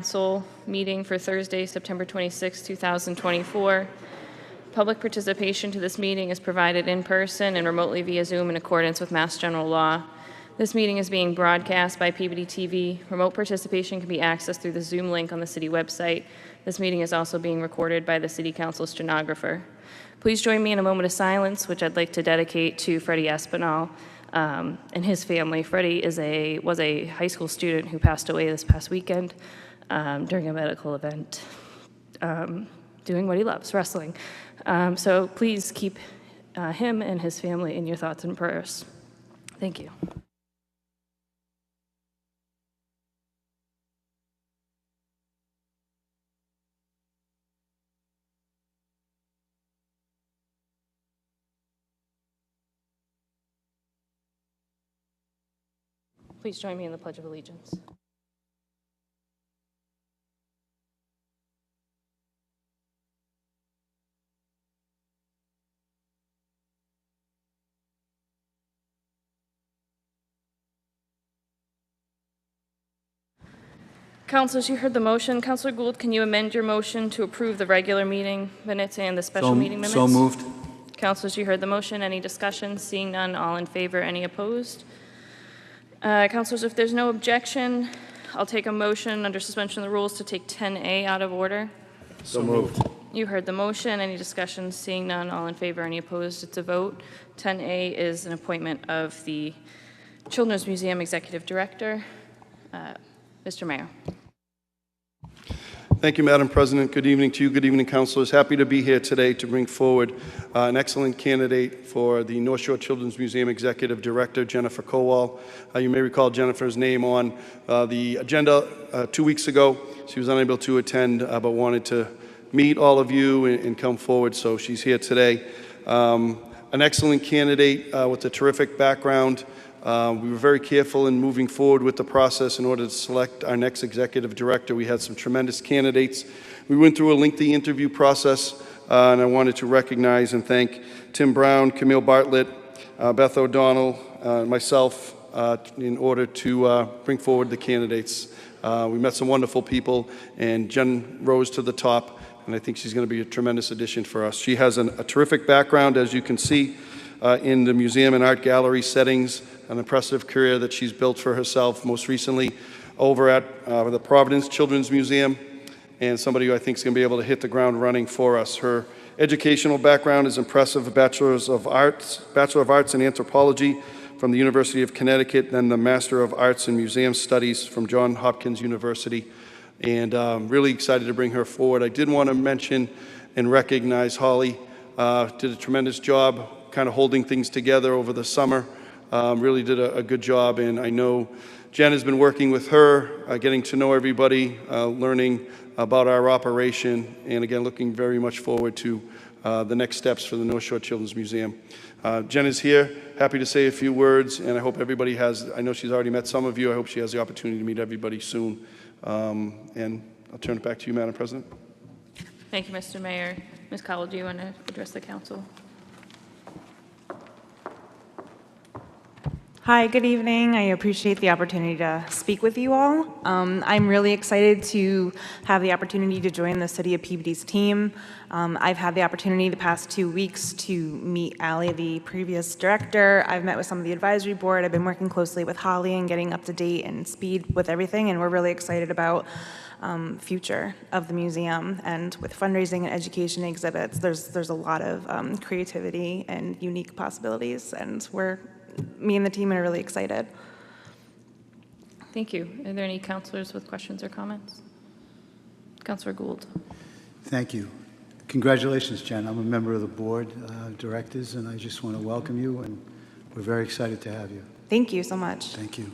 Council meeting for Thursday, September 26, 2024. Public participation to this meeting is provided in person and remotely via Zoom in accordance with Mass General Law. This meeting is being broadcast by Peabody TV. Remote participation can be accessed through the Zoom link on the city website. This meeting is also being recorded by the City Council stenographer. Please join me in a moment of silence, which I'd like to dedicate to Freddie Espinal and his family. Freddie was a high school student who passed away this past weekend during a medical event, doing what he loves, wrestling. So please keep him and his family in your thoughts and prayers. Thank you. Please join me in the Pledge of Allegiance. Councilors, you heard the motion. Councilor Gould, can you amend your motion to approve the regular meeting minutes and the special meeting minutes? So moved. Councilors, you heard the motion. Any discussion? Seeing none, all in favor, any opposed? Councilors, if there's no objection, I'll take a motion under suspension of the rules to take 10A out of order. So moved. You heard the motion. Any discussion? Seeing none, all in favor, any opposed? It's a vote. 10A is an appointment of the Children's Museum Executive Director. Mr. Mayor. Thank you, Madam President. Good evening to you. Good evening, councilors. Happy to be here today to bring forward an excellent candidate for the North Shore Children's Museum Executive Director, Jennifer Kowal. You may recall Jennifer's name on the agenda 2 weeks ago. She was unable to attend, but wanted to meet all of you and come forward, so she's here today. An excellent candidate with a terrific background. We were very careful in moving forward with the process in order to select our next executive director. We had some tremendous candidates. We went through a lengthy interview process, and I wanted to recognize and thank Tim Brown, Camille Bartlett, Beth O'Donnell, myself, in order to bring forward the candidates. We met some wonderful people, and Jen rose to the top, and I think she's going to be a tremendous addition for us. She has a terrific background, as you can see, in the museum and art gallery settings, an impressive career that she's built for herself, most recently over at the Providence Children's Museum, and somebody who I think is going to be able to hit the ground running for us. Her educational background is impressive, a Bachelor of Arts in Anthropology from the University of Connecticut, then the Master of Arts in Museum Studies from Johns Hopkins University, and really excited to bring her forward. I did want to mention and recognize Holly. Did a tremendous job kind of holding things together over the summer. Really did a good job, and I know Jen has been working with her, getting to know everybody, learning about our operation, and again, looking very much forward to the next steps for the North Shore Children's Museum. Jen is here, happy to say a few words, and I hope everybody has, I know she's already met some of you, I hope she has the opportunity to meet everybody soon. And I'll turn it back to you, Madam President. Thank you, Mr. Mayor. Ms. Cowell, do you want to address the council? Hi, good evening. I appreciate the opportunity to speak with you all. I'm really excited to have the opportunity to join the City of Peabody's team. I've had the opportunity the past 2 weeks to meet Allie, the previous director. I've met with some of the advisory board. I've been working closely with Holly and getting up to date and speed with everything, and we're really excited about future of the museum. And with fundraising and education exhibits, there's a lot of creativity and unique possibilities, and me and the team are really excited. Thank you. Are there any councilors with questions or comments? Councilor Gould. Thank you. Congratulations, Jen. I'm a member of the board of directors, and I just want to welcome you, and we're very excited to have you. Thank you so much. Thank you.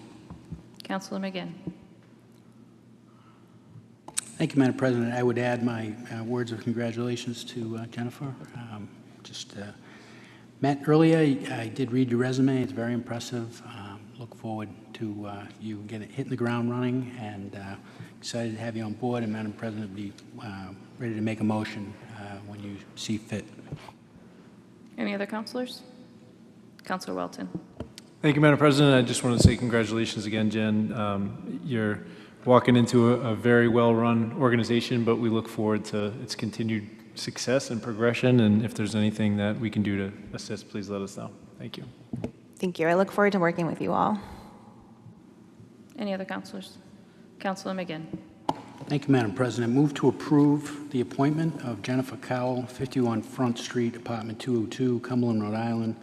Councilor McGinn. Thank you, Madam President. I would add my words of congratulations to Jennifer. Met earlier. I did read your resume. It's very impressive. Look forward to you hitting the ground running, and excited to have you on board. And Madam President, be ready to make a motion when you see fit. Any other councilors? Councilor Welton. Thank you, Madam President. I just want to say congratulations again, Jen. Your walking into a very well-run organization, but we look forward to its continued success and progression. And if there's anything that we can do to assist, please let us know. Thank you. Thank you. I look forward to working with you all. Any other counselors? Councilor McGinn. Thank you, Madam President. Move to approve the appointment of Jennifer Cowell, 51 Front Street, Apartment 202, Cumberland, Rhode Island,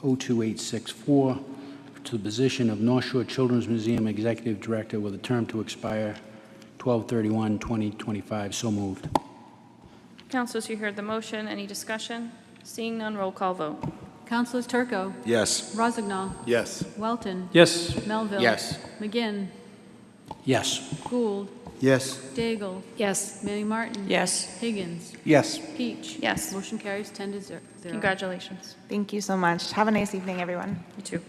02864, to the position of North Shore Children's Museum Executive Director with a term to expire 12/31/2025. So moved. Councilors, you heard the motion. Any discussion? Seeing none, roll call vote. Councilors Turco, Yes. Rossignol, Yes. Welton, Yes. Melville. Yes. McGinn, Yes. Gould, Yes. Daigle. Yes. Manning Martin. Yes. Higgins. Yes. Peach. Yes. Motion carries 10-0. Congratulations. Thank you so much. Have a nice evening, everyone. You too.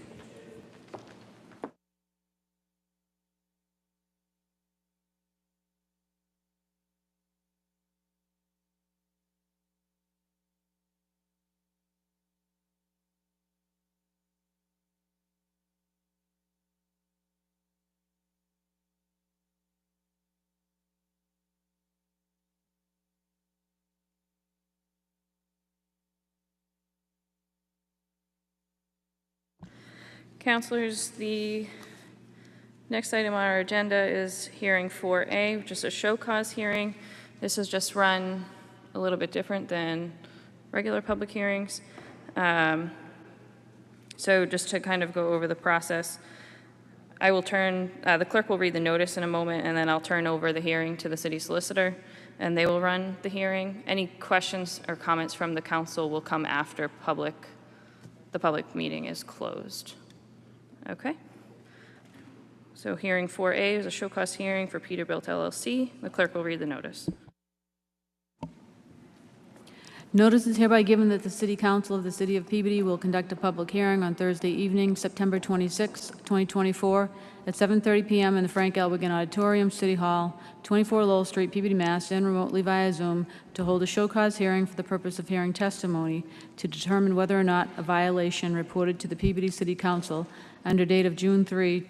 Councilors, the next item on our agenda is hearing 4A, which is a show cause hearing. This is just run a little bit different than regular public hearings. So just to kind of go over the process, I will turn, the clerk will read the notice in a moment, and then I'll turn over the hearing to the city solicitor, and they will run the hearing. Any questions or comments from the council will come after the public meeting is closed. Okay. So hearing 4A is a show cause hearing for Peterbilt LLC. The clerk will read the notice. Notice is hereby given that the City Council of the City of Peabody will conduct a public hearing on Thursday evening, September 26, 2024, at 7:30 p.m. in the Frank L. Wigan Auditorium, City Hall, 24 Lowell Street, Peabody, Mass., and remotely via Zoom, to hold a show cause hearing for the purpose of hearing testimony to determine whether or not a violation reported to the Peabody City Council under date of June 3,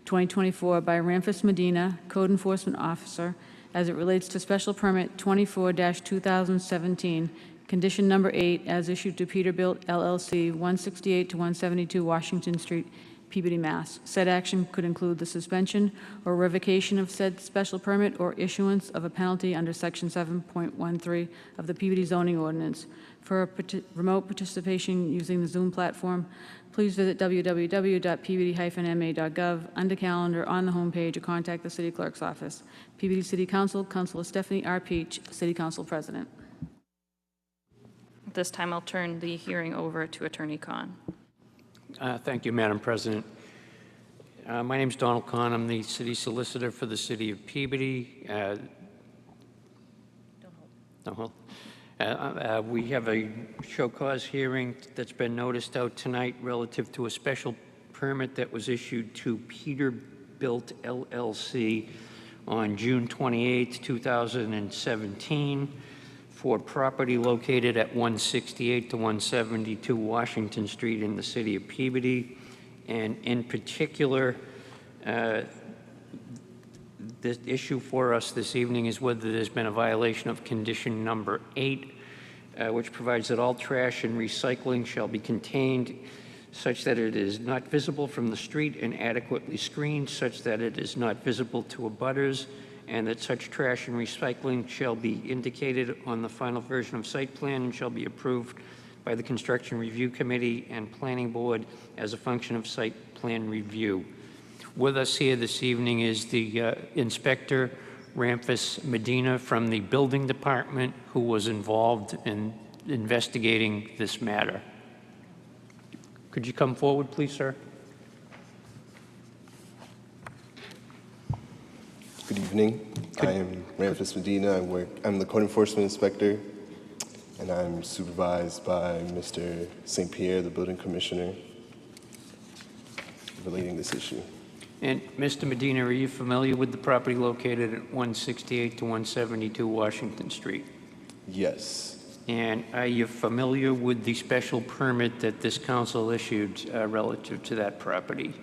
2024, by Ramphis Medina, Code Enforcement Officer, as it relates to Special Permit 24-2017, Condition Number 8, as issued to Peterbilt LLC, 168 to 172 Washington Street, Peabody, Mass. Said action could include the suspension or revocation of said special permit or issuance of a penalty under Section 7.13 of the Peabody zoning ordinance. For remote participation using the Zoom platform, please visit www.peabody-ma.gov under calendar on the homepage or contact the city clerk's office. Peabody City Council, Councilor Stephanie R. Peach, City Council President. At this time, I'll turn the hearing over to Attorney Khan. Thank you, Madam President. My name is Donald Kahn. I'm the city solicitor for the city of Peabody. We have a show cause hearing that's been noticed out tonight relative to a special permit that was issued to Peterbilt LLC on June 28, 2017 for property located at 168 to 172 Washington Street in the city of Peabody. And in particular, the issue for us this evening is whether there's been a violation of condition number 8, which provides that all trash and recycling shall be contained such that it is not visible from the street and adequately screened such that it is not visible to abutters, and that such trash and recycling shall be indicated on the final version of site plan and shall be approved by the Construction Review Committee and Planning Board as a function of site plan review. With us here this evening is the Inspector Ramphis Medina from the Building Department, who was involved in investigating this matter. Could you come forward, please, sir? Good evening. I am Ramphis Medina. I'm the Code Enforcement Inspector, and I'm supervised by Mr. St. Pierre, the Building Commissioner, relating this issue. And Mr. Medina, are you familiar with the property located at 168 to 172 Washington Street? Yes. And are you familiar with the special permit that this council issued relative to that property?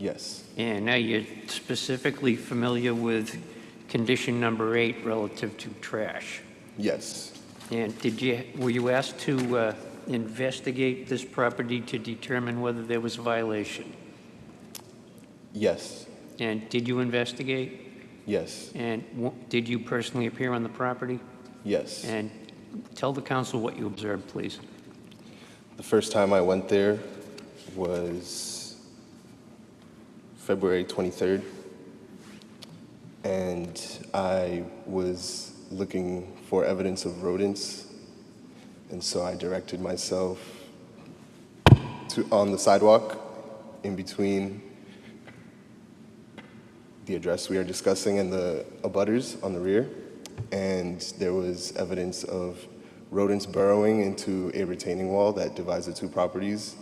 Yes. And now you're specifically familiar with condition number 8 relative to trash. Yes. And were you asked to investigate this property to determine whether there was a violation? Yes. And did you investigate? Yes. And did you personally appear on the property? Yes. And tell the council what you observed, please. The first time I went there was February 23rd, and I was looking for evidence of rodents, and so I directed myself on the sidewalk in between the address we are discussing and the abutters on the rear, and there was evidence of rodents burrowing into a retaining wall that divides the two properties,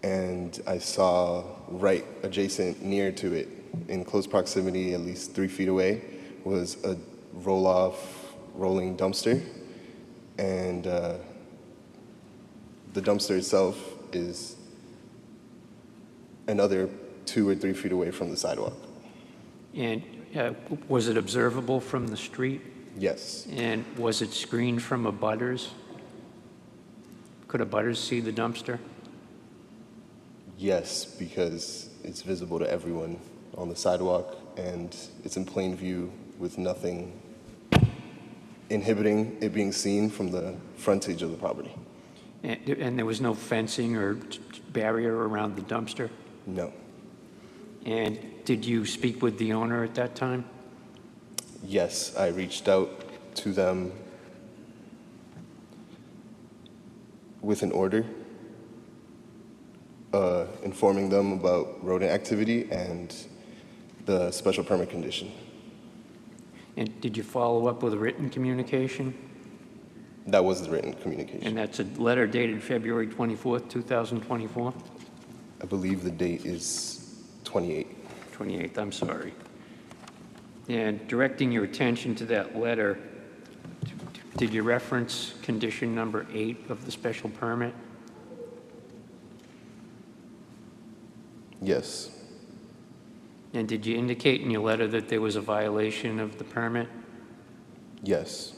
and I saw right adjacent near to it, in close proximity, at least 3 feet away, was a rolling dumpster, and the dumpster itself is another 2 or 3 feet away from the sidewalk. And was it observable from the street? Yes. And was it screened from abutters? Could abutters see the dumpster? Yes, because it's visible to everyone on the sidewalk, and it's in plain view with nothing inhibiting it being seen from the frontage of the property. And there was no fencing or barrier around the dumpster? No. And did you speak with the owner at that time? Yes, I reached out to them with an order, informing them about rodent activity and the special permit condition. And did you follow up with a written communication? That was the written communication. And that's a letter dated February 24th, 2024? I believe the date is 28. 28th, I'm sorry. And directing your attention to that letter, did you reference condition number 8 of the special permit? Yes. And did you indicate in your letter that there was a violation of the permit? Yes.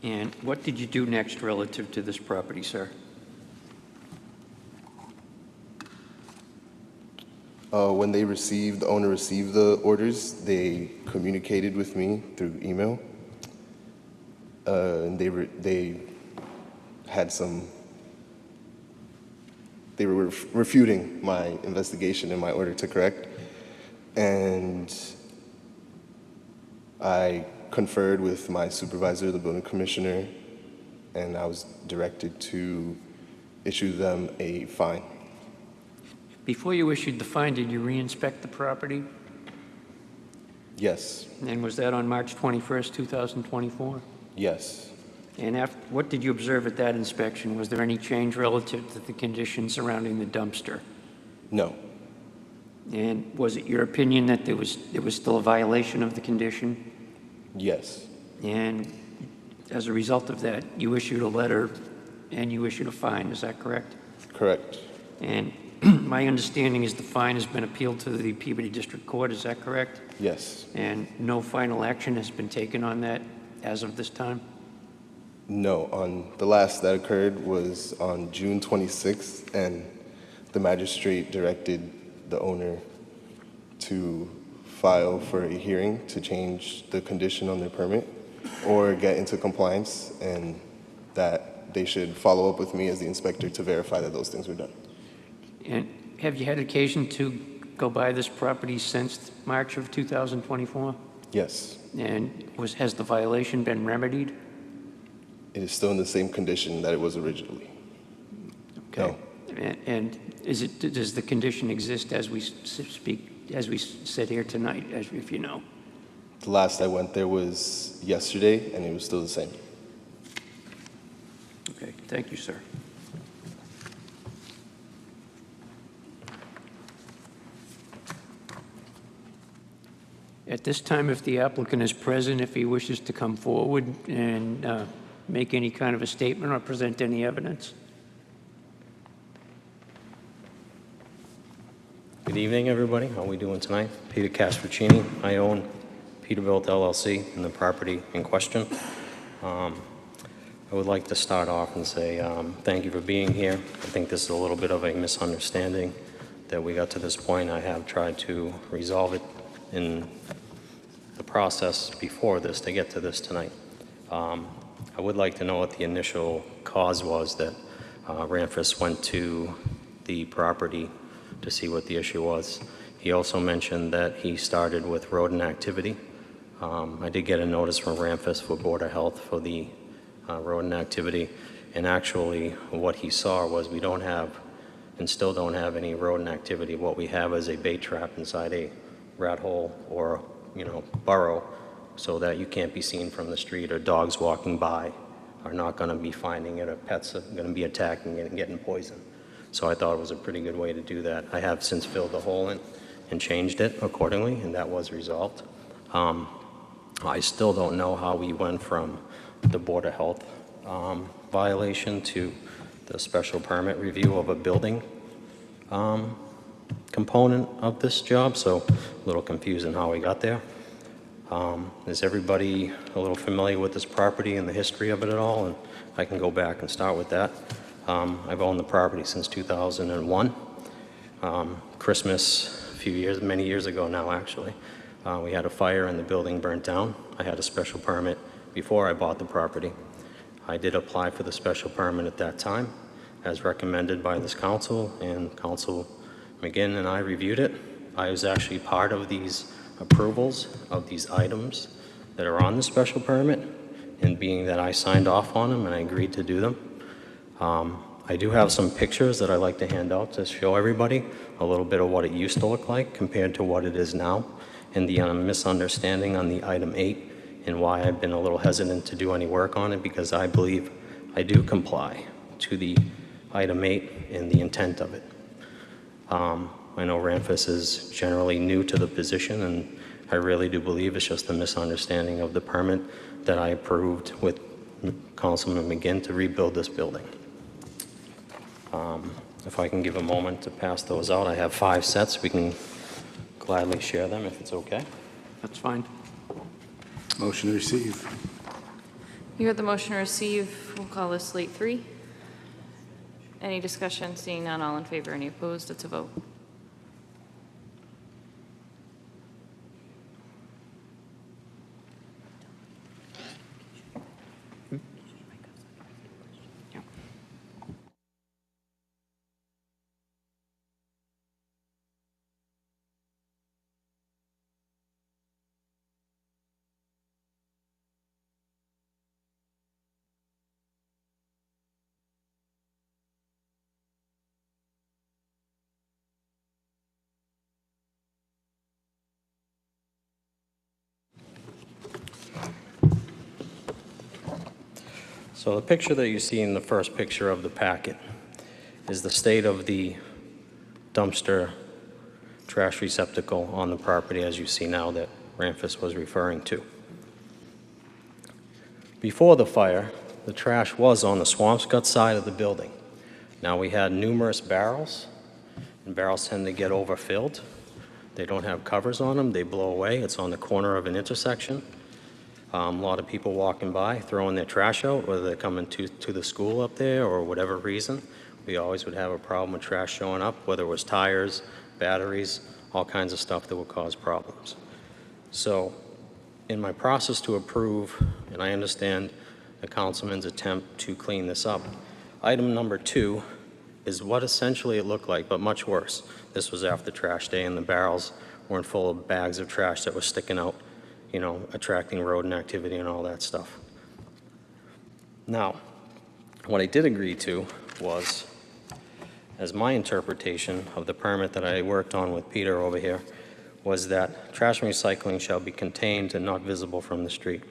And what did you do next relative to this property, sir? When the owner received the orders, they communicated with me through email. And they were refuting my investigation and my order to correct. And I conferred with my supervisor, the building commissioner, and I was directed to issue them a fine. Before you issued the fine, did you re-inspect the property? Yes. And was that on March 21st, 2024? Yes. And what did you observe at that inspection? Was there any change relative to the conditions surrounding the dumpster? No. And was it your opinion that there was still a violation of the condition? Yes. And as a result of that, you issued a letter and you issued a fine, is that correct? Correct. And my understanding is the fine has been appealed to the Peabody District Court, is that correct? Yes. And no final action has been taken on that as of this time? No. The last that occurred was on June 26th, and the magistrate directed the owner to file for a hearing to change the condition on their permit or get into compliance, and that they should follow up with me as the inspector to verify that those things were done. And have you had occasion to go by this property since March of 2024? Yes. And has the violation been remedied? It is still in the same condition that it was originally. Okay. No. And does the condition exist as we speak, as we sit here tonight, if you know? The last I went there was yesterday, and it was still the same. Okay, thank you, sir. At this time, if the applicant is present, if he wishes to come forward and make any kind of a statement or present any evidence. Good evening, everybody. How are we doing tonight? Peter Castrochini. I own Peterbilt LLC and the property in question. I would like to start off and say thank you for being here. I think this is a little bit of a misunderstanding that we got to this point. I have tried to resolve it in the process before this to get to this tonight. I would like to know what the initial cause was that Ramphis went to the property to see what the issue was. He also mentioned that he started with rodent activity. I did get a notice from Ramphis for Board of Health for the rodent activity, and actually what he saw was we don't have and still don't have any rodent activity. What we have is a bait trap inside a rat hole or burrow, so that you can't be seen from the street, or dogs walking by are not going to be finding it, or pets are going to be attacking it and getting poisoned. So I thought it was a pretty good way to do that. I have since filled the hole in and changed it accordingly, and that was resolved. I still don't know how we went from the Board of Health violation to the special permit review of a building component of this job, so a little confusing how we got there. Is everybody a little familiar with this property and the history of it at all? And I can go back and start with that. I've owned the property since 2001. Christmas, many years ago now actually, we had a fire and the building burnt down. I had a special permit before I bought the property. I did apply for the special permit at that time, as recommended by this council, and Council McGinn and I reviewed it. I was actually part of these approvals of these items that are on the special permit, and being that I signed off on them and I agreed to do them. I do have some pictures that I like to hand out to show everybody a little bit of what it used to look like compared to what it is now, and the misunderstanding on the item 8 and why I've been a little hesitant to do any work on it, because I believe I do comply to the item 8 and the intent of it. I know Ramphis is generally new to the position, and I really do believe it's just a misunderstanding of the permit that I approved with Councilman McGinn to rebuild this building. If I can give a moment to pass those out, I have 5 sets. We can gladly share them if it's okay. That's fine. Motion to receive. You heard the motion to receive. We'll call this slate 3. Any discussion? Seeing none, all in favor, any opposed? It's a vote. So the picture that you see in the first picture of the packet is the state of the dumpster trash receptacle on the property, as you see now, that Ramphis was referring to. Before the fire, the trash was on the Swampscott side of the building. Now we had numerous barrels, and barrels tend to get overfilled. They don't have covers on them, they blow away. It's on the corner of an intersection. A lot of people walking by, throwing their trash out, whether they're coming to the school up there or whatever reason. We always would have a problem with trash showing up, whether it was tires, batteries, all kinds of stuff that would cause problems. So in my process to approve, and I understand the councilman's attempt to clean this up, item number 2 is what essentially it looked like, but much worse. This was after trash day, and the barrels weren't full of bags of trash that was sticking out, attracting rodent activity and all that stuff. Now, what I did agree to was, as my interpretation of the permit that I worked on with Peter over here, was that trash and recycling shall be contained and not visible from the street.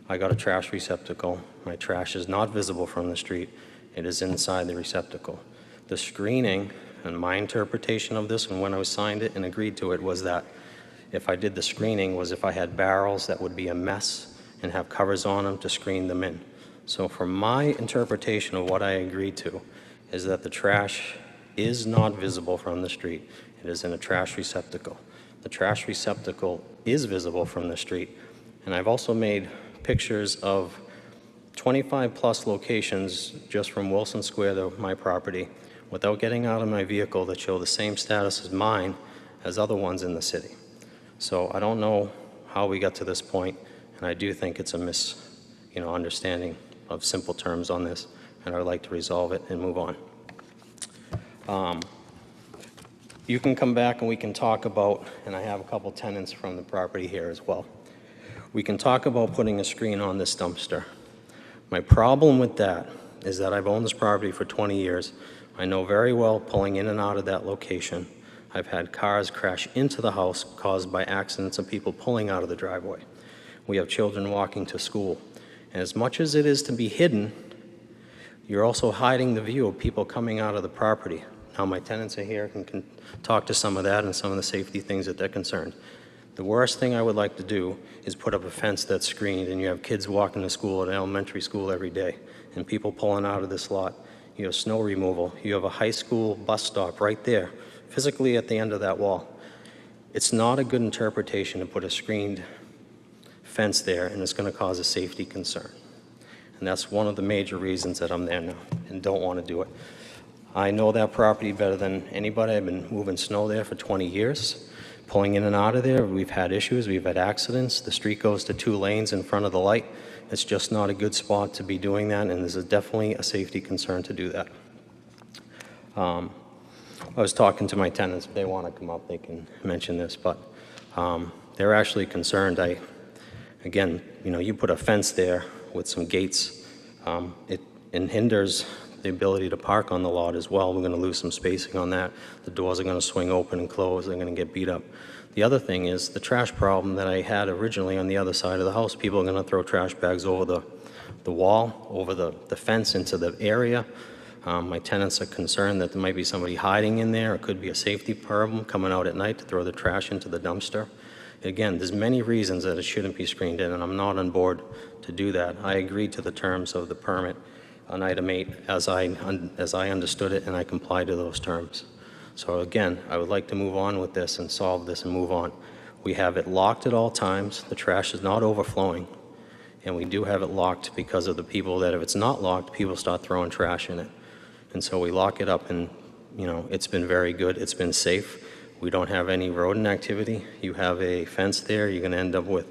I got a trash receptacle. My trash is not visible from the street. It is inside the receptacle. The screening, and my interpretation of this, and when I signed it and agreed to it, was that if I did the screening, was if I had barrels that would be a mess and have covers on them to screen them in. So from my interpretation of what I agreed to, is that the trash is not visible from the street, It is in a trash receptacle. The trash receptacle is visible from the street, and I've also made pictures of 25-plus locations just from Wilson Square to my property without getting out of my vehicle that show the same status as mine as other ones in the city. So I don't know how we got to this point, and I do think it's a understanding of simple terms on this, and I'd like to resolve it and move on. You can come back and we can talk about, and I have a couple tenants from the property here as well. We can talk about putting a screen on this dumpster. My problem with that is that I've owned this property for 20 years. I know very well pulling in and out of that location. I've had cars crash into the house caused by accidents of people pulling out of the driveway. We have children walking to school. And as much as it is to be hidden, you're also hiding the view of people coming out of the property. Now my tenants are here and can talk to some of that and some of the safety things that they're concerned. The worst thing I would like to do is put up a fence that's screened and you have kids walking to school at elementary school every day and people pulling out of this lot. You have snow removal. You have a high school bus stop right there, physically at the end of that wall. It's not a good interpretation to put a screened fence there, and it's going to cause a safety concern. And that's one of the major reasons that I'm there now and don't want to do it. I know that property better than anybody. I've been moving snow there for 20 years. Pulling in and out of there, we've had issues, we've had accidents. The street goes to 2 lanes in front of the light. It's just not a good spot to be doing that, and there's definitely a safety concern to do that. I was talking to my tenants. If they want to come up, they can mention this, but they're actually concerned. Again, you put a fence there with some gates, it hinders the ability to park on the lot as well. We're going to lose some spacing on that. The doors are going to swing open and close. They're going to get beat up. The other thing is the trash problem that I had originally on the other side of the house. People are going to throw trash bags over the wall, over the fence into the area. My tenants are concerned that there might be somebody hiding in there. It could be a safety problem coming out at night to throw the trash into the dumpster. Again, there's many reasons that it shouldn't be screened in, and I'm not on board to do that. I agreed to the terms of the permit on item 8 as I understood it, and I complied to those terms. So again, I would like to move on with this and solve this and move on. We have it locked at all times. The trash is not overflowing, and we do have it locked because of the people that if it's not locked, people start throwing trash in it. And so we lock it up, and it's been very good. It's been safe. We don't have any rodent activity. You have a fence there, you're going to end up with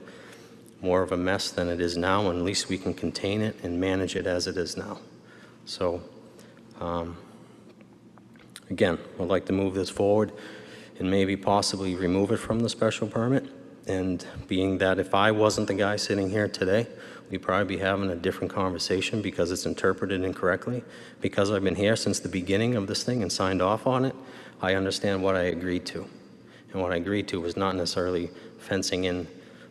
more of a mess than it is now, and at least we can contain it and manage it as it is now. So, again, I'd like to move this forward and maybe possibly remove it from the special permit. And being that if I wasn't the guy sitting here today, we'd probably be having a different conversation because it's interpreted incorrectly. Because I've been here since the beginning of this thing and signed off on it, I understand what I agreed to. And what I agreed to was not necessarily fencing in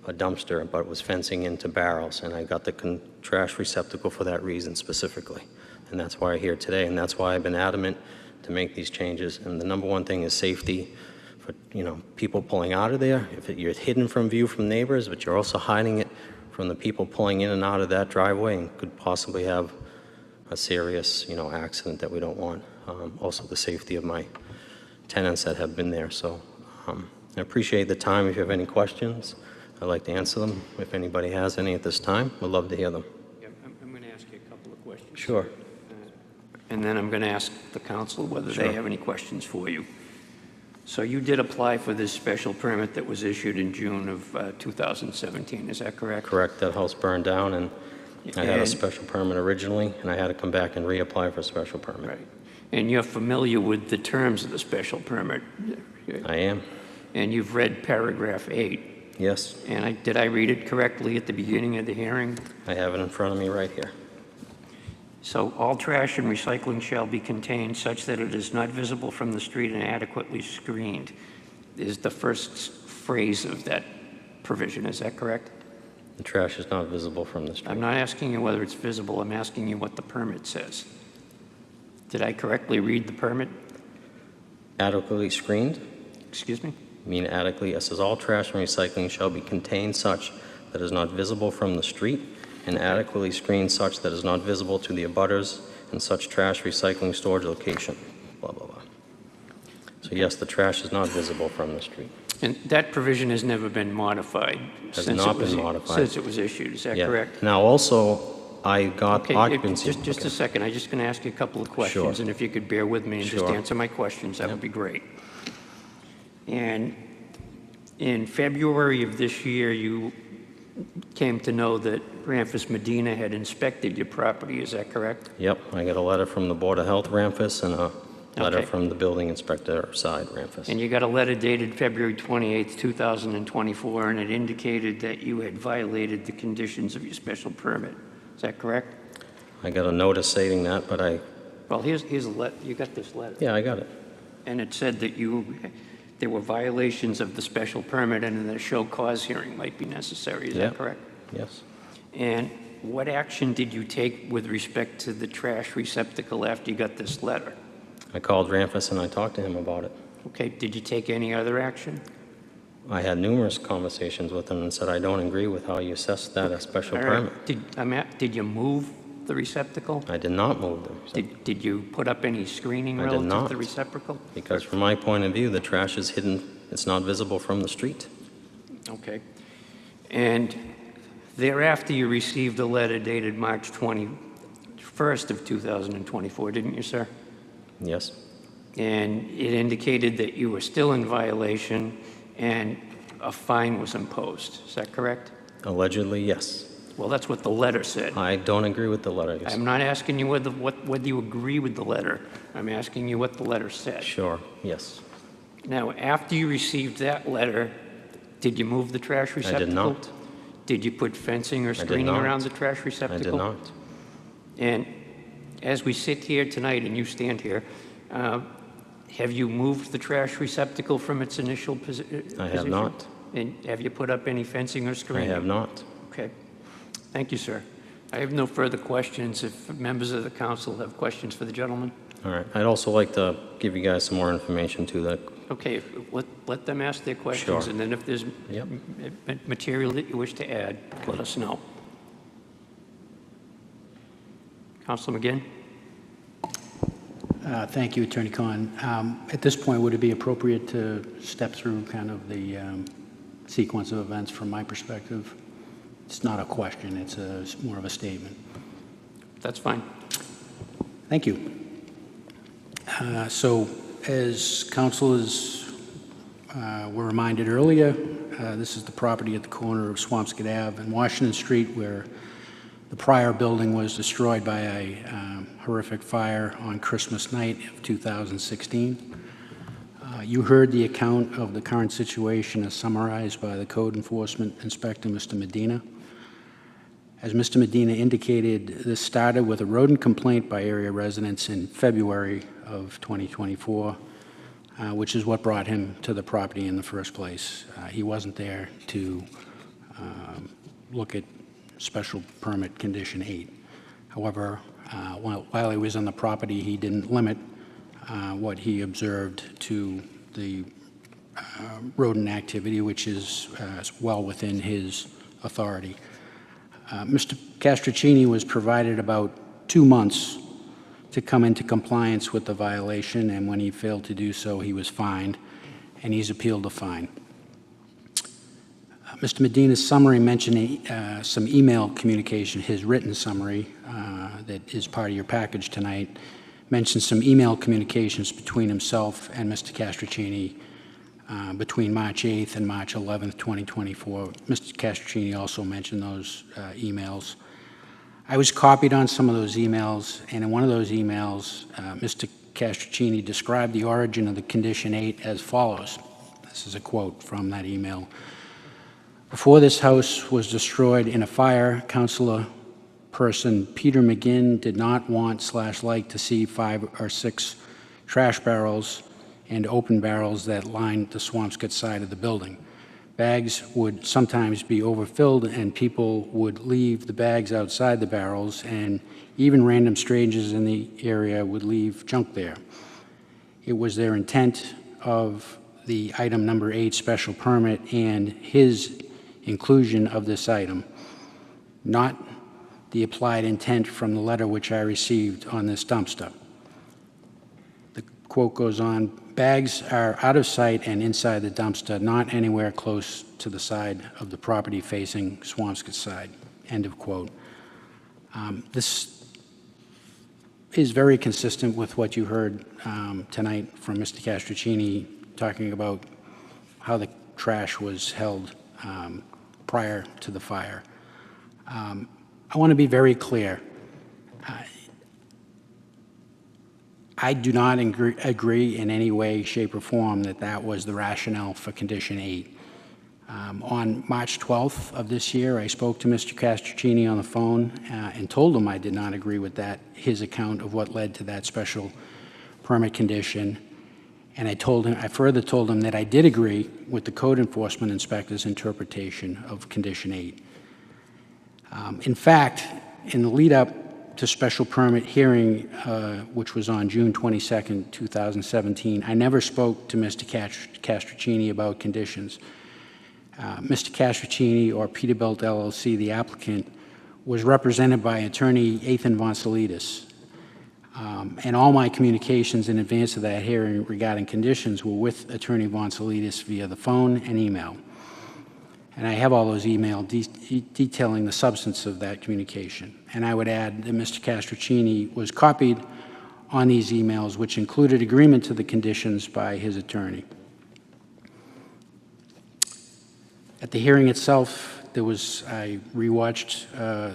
a dumpster, but was fencing into barrels. And I got the trash receptacle for that reason specifically. And that's why I'm here today. And that's why I've been adamant to make these changes. And the number one thing is safety for people pulling out of there. If you're hidden from view from neighbors, but you're also hiding it from the people pulling in and out of that driveway and could possibly have a serious accident that we don't want. Also the safety of my tenants that have been there. So I appreciate the time. If you have any questions, I'd like to answer them. If anybody has any at this time, we'd love to hear them. Yeah, I'm going to ask you a couple of questions. Sure. And then I'm going to ask the council whether Sure. they have any questions for you. So you did apply for this special permit that was issued in June of 2017, is that correct? Correct. That house burned down, and I had a And- special permit originally, and I had to come back and reapply for a special permit. Right. And you're familiar with the terms of the special permit? I am. And you've read paragraph 8. Yes. And did I read it correctly at the beginning of the hearing? I have it in front of me right here. So all trash and recycling shall be contained such that it is not visible from the street and adequately screened, is the first phrase of that provision. Is that correct? The trash is not visible from the street. I'm not asking you whether it's visible. I'm asking you what the permit says. Did I correctly read the permit? Adequately screened? Excuse me? You mean adequately? It says all trash and recycling shall be contained such that is not visible from the street and adequately screened such that is not visible to the abutters in such trash recycling storage location, blah, blah, blah. So yes, the trash is not visible from the street. And that provision has never been modified Has since not it was been modified. since it was issued. Is that Yeah. correct? Now, also, I got Okay, occupancy. just a second. I'm just going to ask you a couple of questions, Sure. and if you could bear with me and just Sure. answer my questions, that would be great. And in February of this year, you came to know that Ramphis Medina had inspected your property. Is that correct? Yep, I got a letter from the Board of Health, Ramphis, and a letter Okay. from the building inspector side, Ramphis. And you got a letter dated February 28th, 2024, and it indicated that you had violated the conditions of your special permit. Is that correct? I got a notice stating that, but Well, here's a letter. You got this letter. yeah, I got it. And it said that there were violations of the special permit and that a show cause hearing might be necessary. Is Yeah. that correct? Yes. And what action did you take with respect to the trash receptacle after you got this letter? I called Ramphis and I talked to him about it. Okay, did you take any other action? I had numerous conversations with him and said, I don't agree with how you assessed that as special All permit. right. Did you move the receptacle? I did not move them. Did you put up any screening I did relative to not. the receptacle? Because from my point of view, the trash is hidden, it's not visible from the street. Okay. And thereafter, you received a letter dated March 21st of 2024, didn't you, sir? Yes, And it indicated that you were still in violation and a fine was imposed. Is that correct? allegedly, yes. Well, that's what the letter said. I don't agree with the letter. Yes. I'm not asking you whether you agree with the letter. I'm asking you what the letter said. Sure, yes. Now, after you received that letter, did you move the trash receptacle? I did not. Did you put fencing or did screening not. around the trash I receptacle? did not. And as we sit here tonight and you stand here, have you moved the trash receptacle from its initial position? I have not. And have you put up any fencing or I screening? have not. Okay. Thank you, sir. I have no further questions. If members of the council have questions for the gentleman? All right. I'd also like to give you guys some more information too. That Okay, let them ask their questions, Sure. and then if there's Yep. material that you wish to add, let us know. Councilor McGinn? Thank you, Attorney Khan. At this point, would it be appropriate to step through kind of the sequence of events from my perspective? It's not a question, it's more of a statement. That's fine. Thank you. So, as councilors were reminded earlier, this is the property at the corner of Swampscott Ave and Washington Street where the prior building was destroyed by a horrific fire on Christmas night of 2016. You heard the account of the current situation as summarized by the Code Enforcement Inspector, Mr. Medina. As Mr. Medina indicated, this started with a rodent complaint by area residents in February of 2024, which is what brought him to the property in the first place. He wasn't there to look at special permit condition 8. However, while he was on the property, he didn't limit what he observed to the rodent activity, which is well within his authority. Mr. Castrocini was provided about 2 months to come into compliance with the violation, and when he failed to do so, he was fined, and he's appealed the fine. Mr. Medina's summary mentioned some email communication. His written summary that is part of your package tonight mentions some email communications between himself and Mr. Castrocini between March 8th and March 11th, 2024. Mr. Castrocini also mentioned those emails. I was copied on some of those emails, and in one of those emails, Mr. Castrocini described the origin of the Condition 8 as follows. This is a quote from that email. Before this house was destroyed in a fire, Councilor Person Peter McGinn did not want/like to see 5 or 6 trash barrels and open barrels that lined the Swampscott side of the building. Bags would sometimes be overfilled and people would leave the bags outside the barrels, and even random strangers in the area would leave junk there. It was their intent of the item number 8 special permit and his inclusion of this item, not the applied intent from the letter which I received on this dumpster. The quote goes on, "Bags are out of sight and inside the dumpster, not anywhere close to the side of the property facing Swampscott side," end of quote. This is very consistent with what you heard tonight from Mr. Castrocini talking about how the trash was held prior to the fire. I want to be very clear. I do not agree in any way, shape, or form that that was the rationale for Condition 8. On March 12th of this year, I spoke to Mr. Castrocini on the phone and told him I did not agree with that, his account of what led to that special permit condition. And I further told him that I did agree with the code enforcement inspector's interpretation of Condition 8. In fact, in the lead up to special permit hearing, which was on June 22nd, 2017, I never spoke to Mr. Castrocini about conditions. Mr. Castrocini, or Peterbilt LLC, the applicant, was represented by attorney Ethan Vonsalidis. And all my communications in advance of that hearing regarding conditions were with attorney Vonsalidis via the phone and email. And I have all those emails detailing the substance of that communication. And I would add that Mr. Castrocini was copied on these emails, which included agreement to the conditions by his attorney. At the hearing itself, I rewatched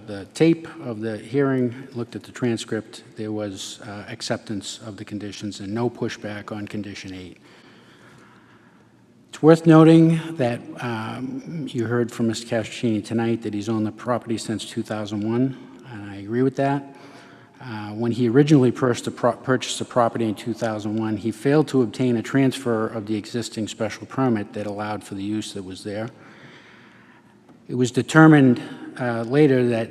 the tape of the hearing, looked at the transcript. There was acceptance of the conditions and no pushback on Condition 8. It's worth noting that you heard from Mr. Castrocini tonight that he's owned the property since 2001, and I agree with that. When he originally purchased the property in 2001, he failed to obtain a transfer of the existing special permit that allowed for the use that was there. It was determined later that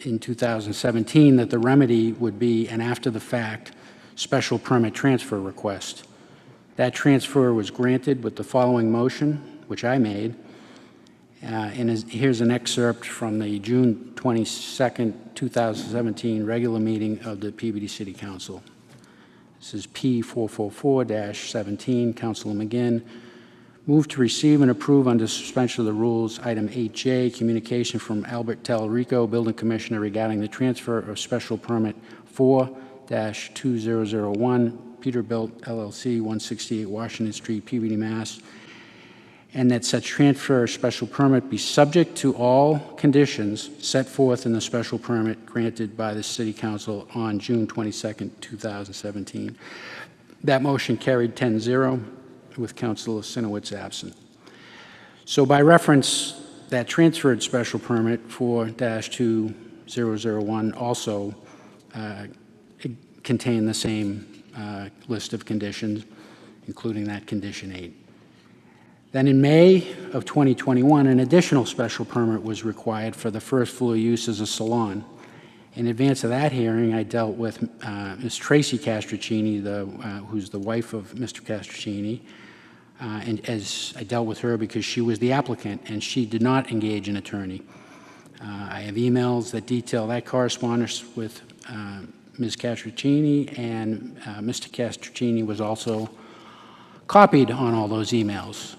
in 2017 that the remedy would be an after-the-fact special permit transfer request. That transfer was granted with the following motion, which I made. Here's an excerpt from the June 22nd, 2017 regular meeting of the Peabody City Council. This is P444-17, Councilor McGinn. Move to receive and approve under suspension of the rules, item 8J, communication from Albert Tallarico, Building Commissioner, regarding the transfer of special permit 4-2001, Peterbilt LLC, 168 Washington Street, Peabody, Mass., and that such transfer or special permit be subject to all conditions set forth in the special permit granted by the City Council on June 22nd, 2017. That motion carried 10-0. With Councilor Sinowitz absent. So by reference, that transferred special permit 4-2001 also contained the same list of conditions, including that Condition 8. Then in May of 2021, an additional special permit was required for the first floor use as a salon. In advance of that hearing, I dealt with Ms. Tracy Castrocini, who's the wife of Mr. Castrocini, and as I dealt with her because she was the applicant and she did not engage an attorney. I have emails that detail that correspondence with Ms. Castrocini, and Mr. Castrocini was also copied on all those emails.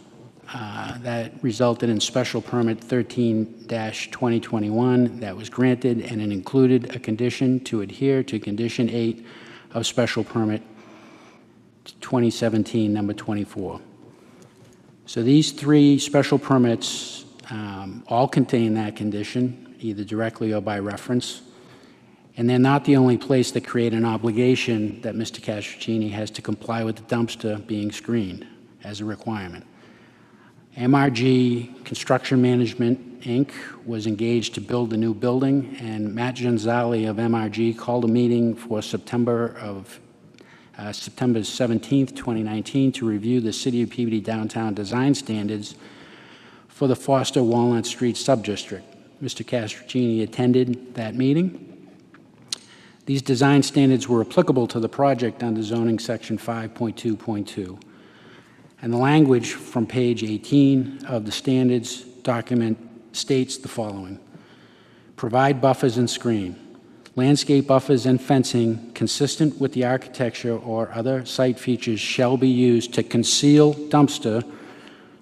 That resulted in special permit 13-2021 that was granted, and it included a condition to adhere to Condition 8 of special permit 2017, number 24. So these three special permits all contain that condition, either directly or by reference, and they're not the only place that create an obligation that Mr. Castrocini has to comply with the dumpster being screened as a requirement. MRG Construction Management, Inc. was engaged to build the new building, and Matt Gonzalez of MRG called a meeting for September 17th, 2019, to review the City of Peabody downtown design standards for the Foster Walnut Street subdistrict. Mr. Castrocini attended that meeting. These design standards were applicable to the project under zoning section 5.2.2. And the language from page 18 of the standards document states the following: provide buffers and screen, Landscape buffers and fencing consistent with the architecture or other site features shall be used to conceal dumpsters,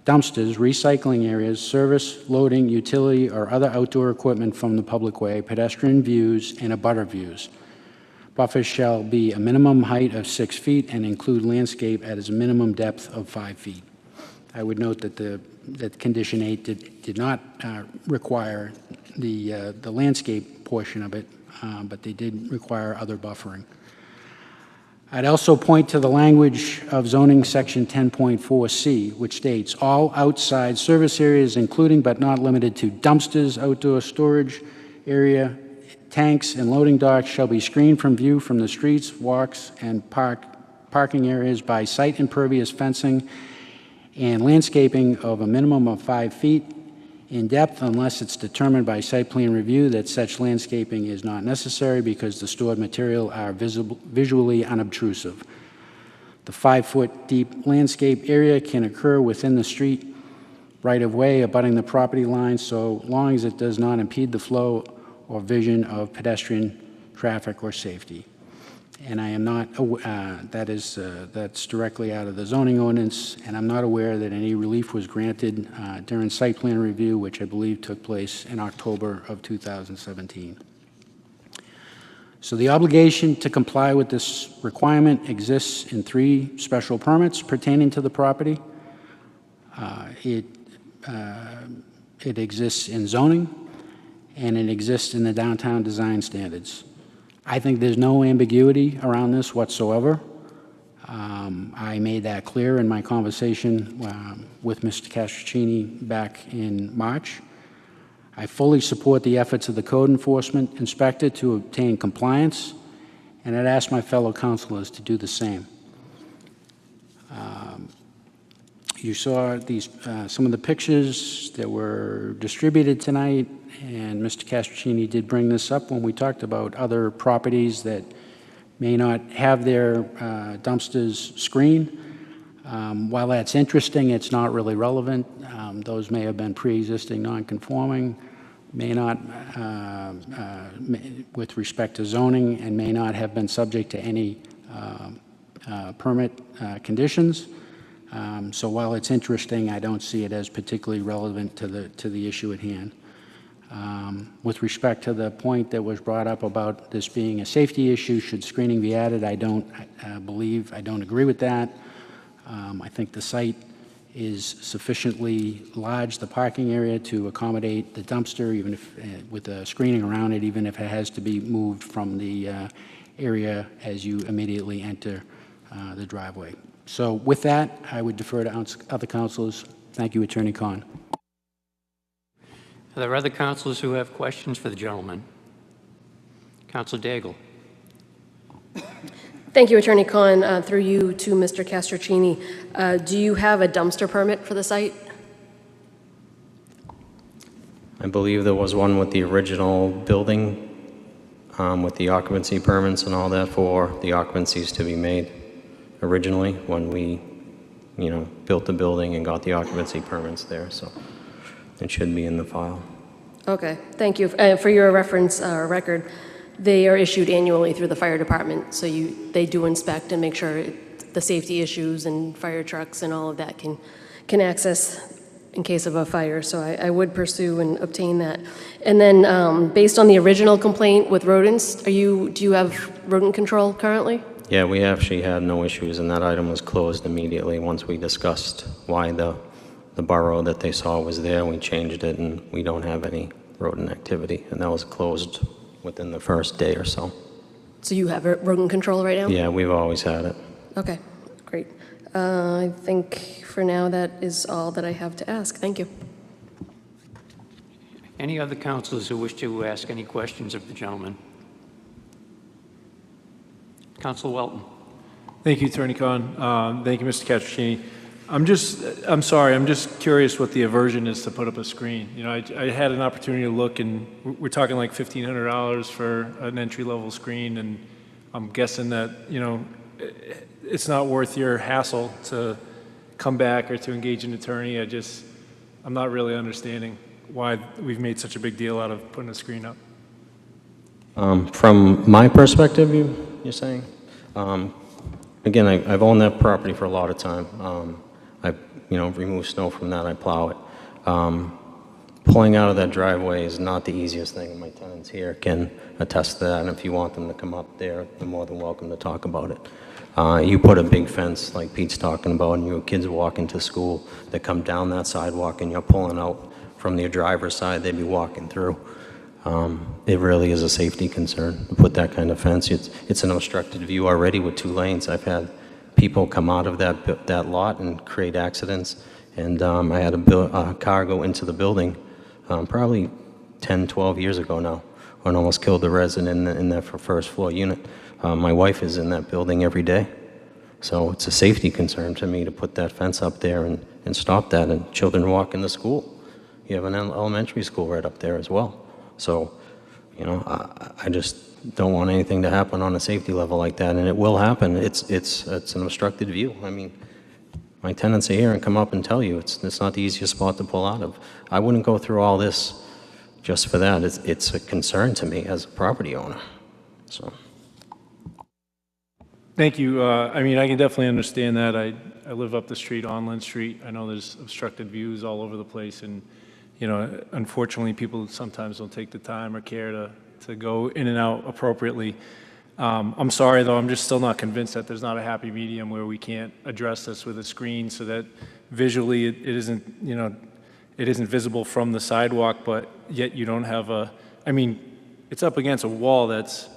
recycling areas, service, loading, utility, or other outdoor equipment from the public way, pedestrian views, and abutter views. Buffers shall be a minimum height of 6 feet and include landscape at a minimum depth of 5 feet. I would note that that Condition 8 did not require the landscape portion of it, but they did require other buffering. I'd also point to the language of zoning section 10.4C, which states, all outside service areas, including but not limited to dumpsters, outdoor storage area, tanks, and loading docks shall be screened from view from the streets, walks, and parking areas by site impervious fencing and landscaping of a minimum of 5 feet in depth unless it's determined by site plan review that such landscaping is not necessary because the stored material are visually unobtrusive. The 5-foot deep landscape area can occur within the street right-of-way abutting the property line so long as it does not impede the flow or vision of pedestrian traffic or safety. And I am not, that's directly out of the zoning ordinance, and I'm not aware that any relief was granted during site plan review, which I believe took place in October of 2017. So the obligation to comply with this requirement exists in 3 special permits pertaining to the property. It exists in zoning, and it exists in the downtown design standards. I think there's no ambiguity around this whatsoever. I made that clear in my conversation with Mr. Castrocini back in March. I fully support the efforts of the code enforcement inspector to obtain compliance, and I'd ask my fellow councilors to do the same. You saw these, some of the pictures that were distributed tonight, and Mr. Castrocini did bring this up when we talked about other properties that may not have their dumpsters screened. While that's interesting, it's not really relevant. Those may have been pre-existing non-conforming, may not, with respect to zoning, and may not have been subject to any permit conditions. So while it's interesting, I don't see it as particularly relevant to the issue at hand. With respect to the point that was brought up about this being a safety issue, should screening be added, I don't agree with that. I think the site is sufficiently large, the parking area, to accommodate the dumpster, even if with the screening around it, even if it has to be moved from the area as you immediately enter the driveway. So with that, I would defer to other councilors. Thank you, Attorney Khan. Are there other councilors who have questions for the gentleman? Councilor Daigle. Thank you, Attorney Khan. Through you to Mr. Castrocini. Do you have a dumpster permit for the site? I believe there was one with the original building, with the occupancy permits and all that for the occupancies to be made originally when we, built the building and got the occupancy permits there. So it should be in the file. Okay, thank you. For your reference record, they are issued annually through the fire department, so they do inspect and make sure the safety issues and fire trucks and all of that can access in case of a fire. So I would pursue and obtain that. And then based on the original complaint with rodents, do you have rodent control currently? Yeah, we actually had no issues, and that item was closed immediately once we discussed why the burrow that they saw was there. We changed it, and we don't have any rodent activity, and that was closed within the first day or so. So you have rodent control right now? Yeah, we've always had it. Okay, great. I think for now that is all that I have to ask. Thank you. Any other councilors who wish to ask any questions of the gentleman? Councilor Welton. Thank you, Attorney Khan. Thank you, Mr. Castrocini. I'm sorry, I'm just curious what the aversion is to put up a screen. I had an opportunity to look, and we're talking like $1,500 for an entry-level screen, and I'm guessing that, it's not worth your hassle to come back or to engage an attorney. I'm not really understanding why we've made such a big deal out of putting a screen up. From my perspective, you're saying? Again, I've owned that property for a lot of time. I, remove snow from that, I plow it. Pulling out of that driveway is not the easiest thing. My tenants here can attest to that, and if you want them to come up there, they're more than welcome to talk about it. You put a big fence like Pete's talking about, and your kids walking to school, they come down that sidewalk and you're pulling out from your driver's side, they'd be walking through. It really is a safety concern to put that kind of fence. It's an obstructed view already with 2 lanes. I've had people come out of that lot and create accidents, and I had a car go into the building probably 10, 12 years ago now, and almost killed the resident in that first floor unit. My wife is in that building every day, so it's a safety concern to me to put that fence up there and stop that, and children walk into school. You have an elementary school right up there as well. So, I just don't want anything to happen on a safety level like that, and it will happen. It's an obstructed view. I mean, my tenants are here and come up and tell you it's not the easiest spot to pull out of. I wouldn't go through all this just for that. It's a concern to me as a property owner. So. Thank you. I mean, I can definitely understand that. I live up the street on Lynn Street. I know there's obstructed views all over the place, and unfortunately, people sometimes don't take the time or care to go in and out appropriately. I'm sorry, though, I'm just still not convinced that there's not a happy medium where we can't address this with a screen so that visually it isn't visible from the sidewalk, but yet you don't have it's up against a wall that's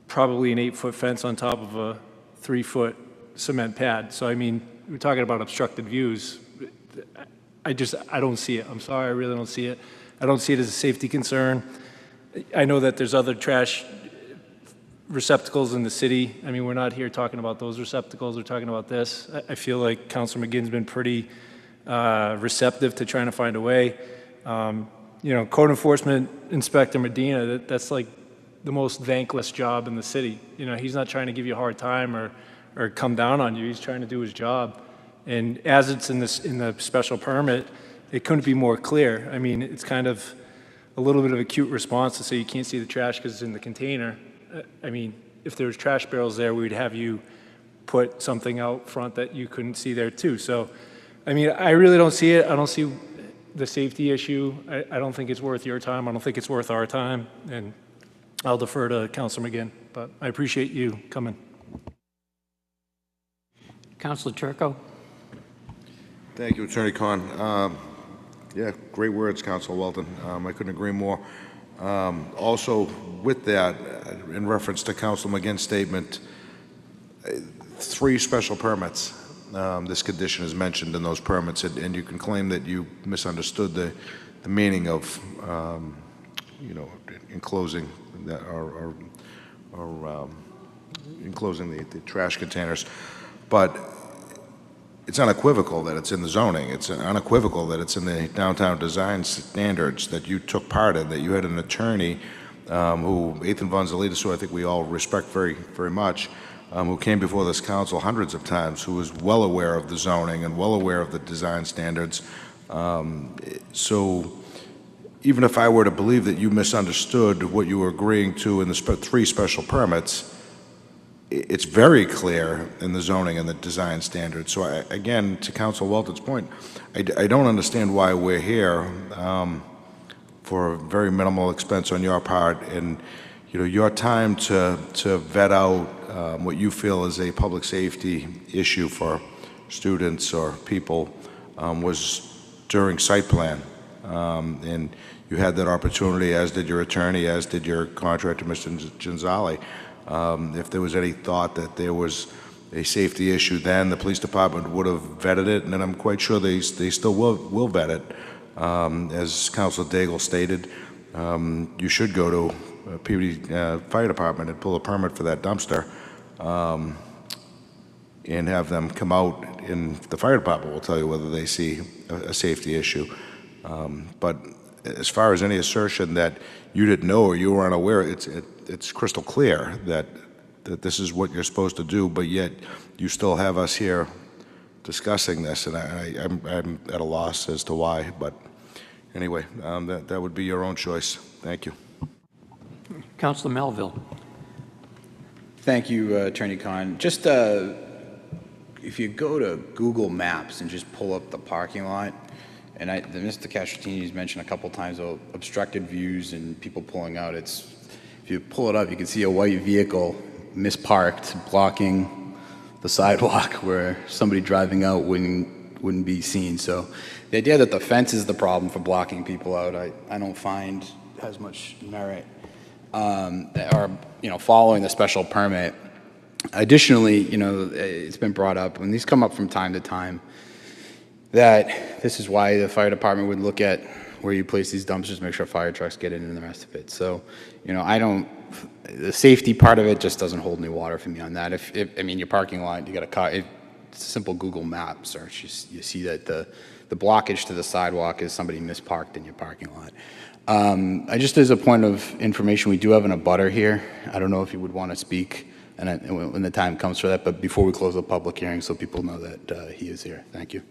probably an 8-foot fence on top of a 3-foot cement pad. So, I mean, we're talking about obstructed views. I don't see it. I'm sorry, I really don't see it. I don't see it as a safety concern. I know that there's other trash receptacles in the city. I mean, we're not here talking about those receptacles. We're talking about this. I feel like Councilor McGinn's been pretty receptive to trying to find a way. Code Enforcement Inspector Medina, that's like the most thankless job in the city. He's not trying to give you a hard time or come down on you. He's trying to do his job. And as it's in the special permit, it couldn't be more clear. I mean, it's kind of a little bit of a cute response to say you can't see the trash because it's in the container. I mean, if there was trash barrels there, we'd have you put something out front that you couldn't see there too. So, I mean, I really don't see it. I don't see the safety issue. I don't think it's worth your time. I don't think it's worth our time. And I'll defer to Councilor McGinn, but I appreciate you coming. Councilor Turco. Thank you, Attorney Khan. Yeah, great words, Councilor Welton. I couldn't agree more. Also, with that, in reference to Councilor McGinn's statement, 3 special permits. This condition is mentioned in those permits, and you can claim that you misunderstood the meaning of, enclosing that or enclosing the trash containers, but it's unequivocal that it's in the zoning. It's unequivocal that it's in the downtown design standards that you took part in, that you had an attorney who, Ethan Von Zelitis, who I think we all respect very, very much, who came before this council hundreds of times, who was well aware of the zoning and well aware of the design standards. So even if I were to believe that you misunderstood what you were agreeing to in the 3 special permits, it's very clear in the zoning and the design standards. So again, to Councilor Welton's point, I don't understand why we're here for a very minimal expense on your part, and your time to vet out what you feel is a public safety issue for students or people was during site plan, and you had that opportunity, as did your attorney, as did your contractor, Mr. Ginzali. If there was any thought that there was a safety issue then, the police department would have vetted it, and I'm quite sure they still will vet it. As Councilor Daigle stated, you should go to Peabody Fire Department and pull a permit for that dumpster and have them come out, and the fire department will tell you whether they see a safety issue. But as far as any assertion that you didn't know or you were unaware, it's crystal clear that this is what you're supposed to do, but yet you still have us here discussing this, and I'm at a loss as to why. But anyway, that would be your own choice. Thank you. Councilor Melville. Thank you, Attorney Khan. Just if you go to Google Maps and just pull up the parking lot, and Mr. Cacciatini's mentioned a couple times obstructed views and people pulling out. If you pull it up, you can see a white vehicle misparked, blocking the sidewalk where somebody driving out wouldn't be seen. So the idea that the fence is the problem for blocking people out, I don't find has much merit. Or following the special permit. Additionally, it's been brought up, and these come up from time to time, that this is why the fire department would look at where you place these dumpsters, make sure fire trucks get in and the rest of it. So, the safety part of it just doesn't hold any water for me on that. Your parking lot, you got a car, it's a simple Google map search. You see that the blockage to the sidewalk is somebody misparked in your parking lot. Just as a point of information, we do have an abutter here. I don't know if you would want to speak when the time comes for that, but before we close the public hearing, so people know that he is here. Thank you.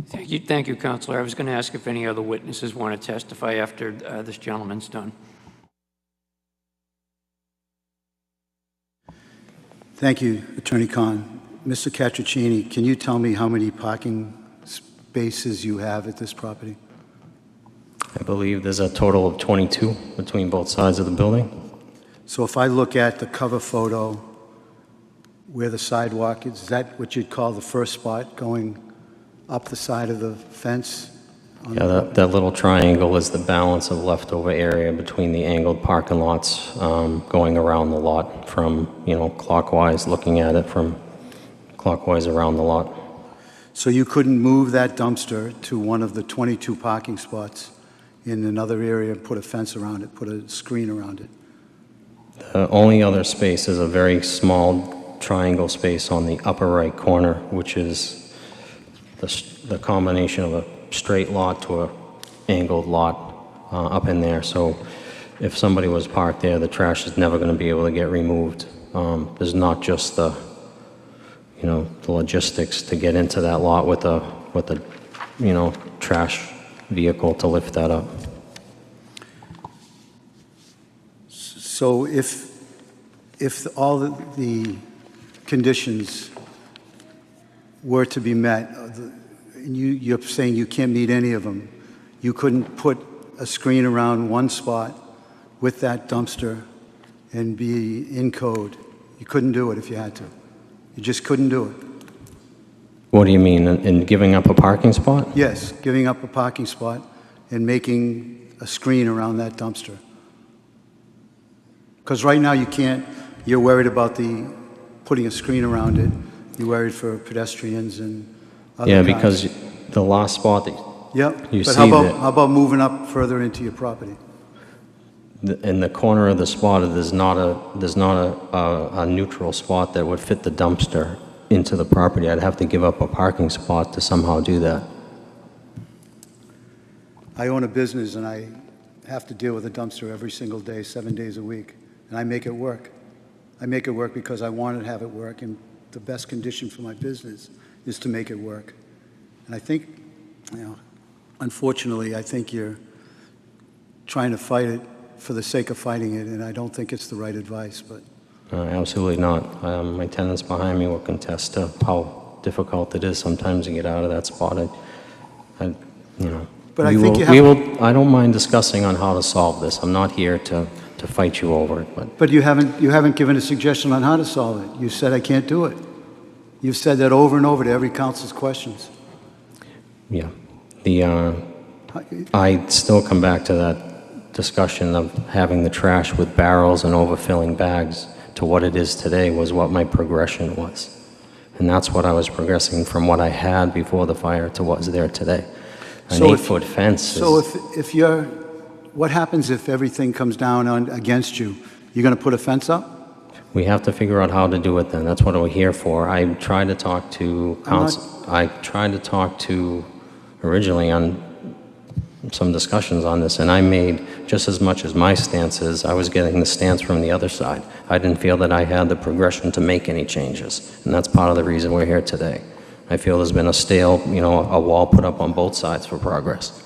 Thank you, Councilor. I was going to ask if any other witnesses want to testify after this gentleman's done. Thank you, Attorney Khan. Mr. Cacciatini, can you tell me how many parking spaces you have at this property? I believe there's a total of 22 between both sides of the building. So if I look at the cover photo where the sidewalk is that what you'd call the first spot going up the side of the fence? Yeah, that little triangle is the balance of leftover area between the angled parking lots going around the lot from, clockwise, looking at it from clockwise around the lot. So you couldn't move that dumpster to one of the 22 parking spots in another area and put a fence around it, put a screen around it? The only other space is a very small triangle space on the upper right corner, which is the combination of a straight lot to a angled lot up in there. So if somebody was parked there, the trash is never going to be able to get removed. There's not just the logistics to get into that lot with a trash vehicle to lift that up. So if all the conditions were to be met, and you're saying you can't meet any of them, you couldn't put a screen around one spot with that dumpster and be in code. You couldn't do it if you had to. You just couldn't do it. What do you mean, in giving up a parking spot? Yes, giving up a parking spot and making a screen around that dumpster. Because right now you can't, you're worried about putting a screen around it. You're worried for pedestrians and other cars. Because the last spot that Yep. you But see how about moving up further into your property? in the corner of the spot, there's not a neutral spot that would fit the dumpster into the property. I'd have to give up a parking spot to somehow do that. I own a business and I have to deal with a dumpster every single day, 7 days a week, and I make it work. I make it work because I want to have it work, and the best condition for my business is to make it work. And I think, unfortunately, I think you're trying to fight it for the sake of fighting it, and I don't think it's the right advice, but... Absolutely not. My tenants behind me will contest to how difficult it is sometimes to get out of that spot. But I think you have... I don't mind discussing on how to solve this. I'm not here to fight you over it, but... But you haven't given a suggestion on how to solve it. You said I can't do it. You've said that over and over to every council's questions. Yeah. I still come back to that discussion of having the trash with barrels and overfilling bags to what it is today was what my progression was. And that's what I was progressing from what I had before the fire to what's there today. An 8-foot fence So if you're... What happens if everything comes down against you? You're going to put a fence up? We have to figure out how to do it then. That's what we're here for. I tried to talk to council. I tried to talk to originally on some discussions on this, and I made just as much as my stance is. I was getting the stance from the other side. I didn't feel that I had the progression to make any changes, and that's part of the reason we're here today. I feel there's been a wall put up on both sides for progress.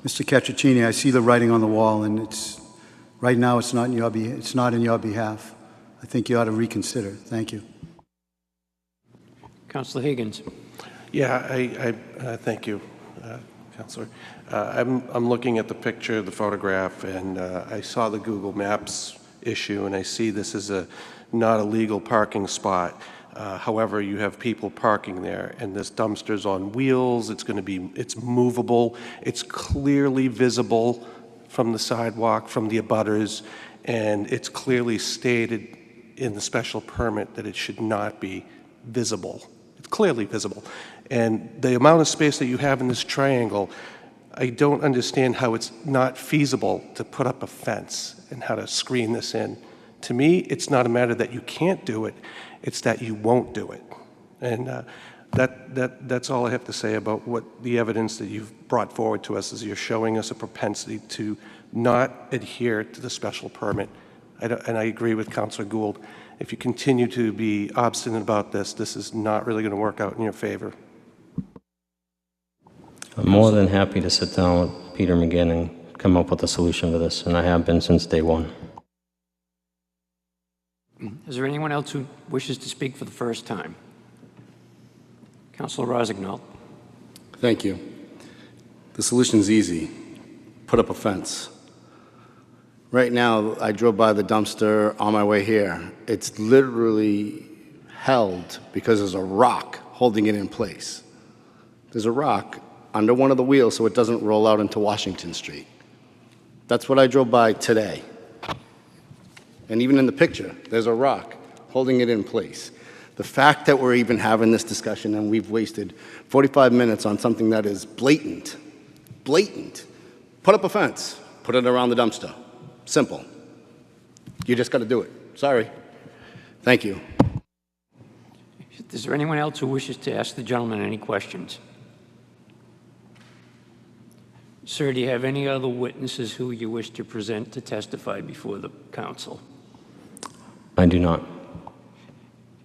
Mr. Cacciatini, I see the writing on the wall, and Right now, it's not in your behalf. I think you ought to reconsider. Thank you. Councilor Higgins. Yeah, thank you, Councilor. I'm looking at the picture, the photograph, and I saw the Google Maps issue, and I see this is not a legal parking spot. However, you have people parking there, and this dumpster's on wheels. It's movable. It's clearly visible from the sidewalk, from the abutters, and it's clearly stated in the special permit that it should not be visible. It's clearly visible. And the amount of space that you have in this triangle, I don't understand how it's not feasible to put up a fence and how to screen this in. To me, it's not a matter that you can't do it, it's that you won't do it. And that's all I have to say about what the evidence that you've brought forward to us is. You're showing us a propensity to not adhere to the special permit. And I agree with Councilor Gould. If you continue to be obstinate about this, this is not really going to work out in your favor. I'm more than happy to sit down with Peter McGinn and come up with a solution to this, and I have been since day one. Is there anyone else who wishes to speak for the first time? Councilor Rossignol. Thank you. The solution's easy. Put up a fence. Right now, I drove by the dumpster on my way here. It's literally held because there's a rock holding it in place. There's a rock under one of the wheels so it doesn't roll out into Washington Street. That's what I drove by today. And even in the picture, there's a rock holding it in place. The fact that we're even having this discussion and we've wasted 45 minutes on something that is blatant, put up a fence, put it around the dumpster. Simple. You just got to do it. Sorry. Thank you. Is there anyone else who wishes to ask the gentleman any questions? Sir, do you have any other witnesses who you wish to present to testify before the council? I do not.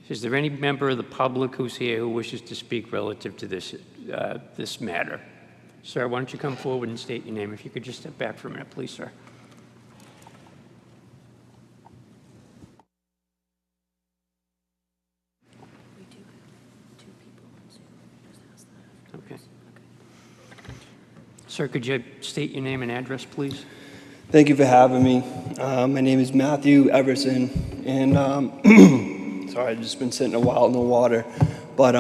Is there any member of the public who's here who wishes to speak relative to this matter? Sir, why don't you come forward and state your name? If you could just step back for a minute, please, sir. Okay. Sir, could you state your name and address, please? Thank you for having me. My name is Matthew Everson, and sorry, I've just been sitting a while in the water, but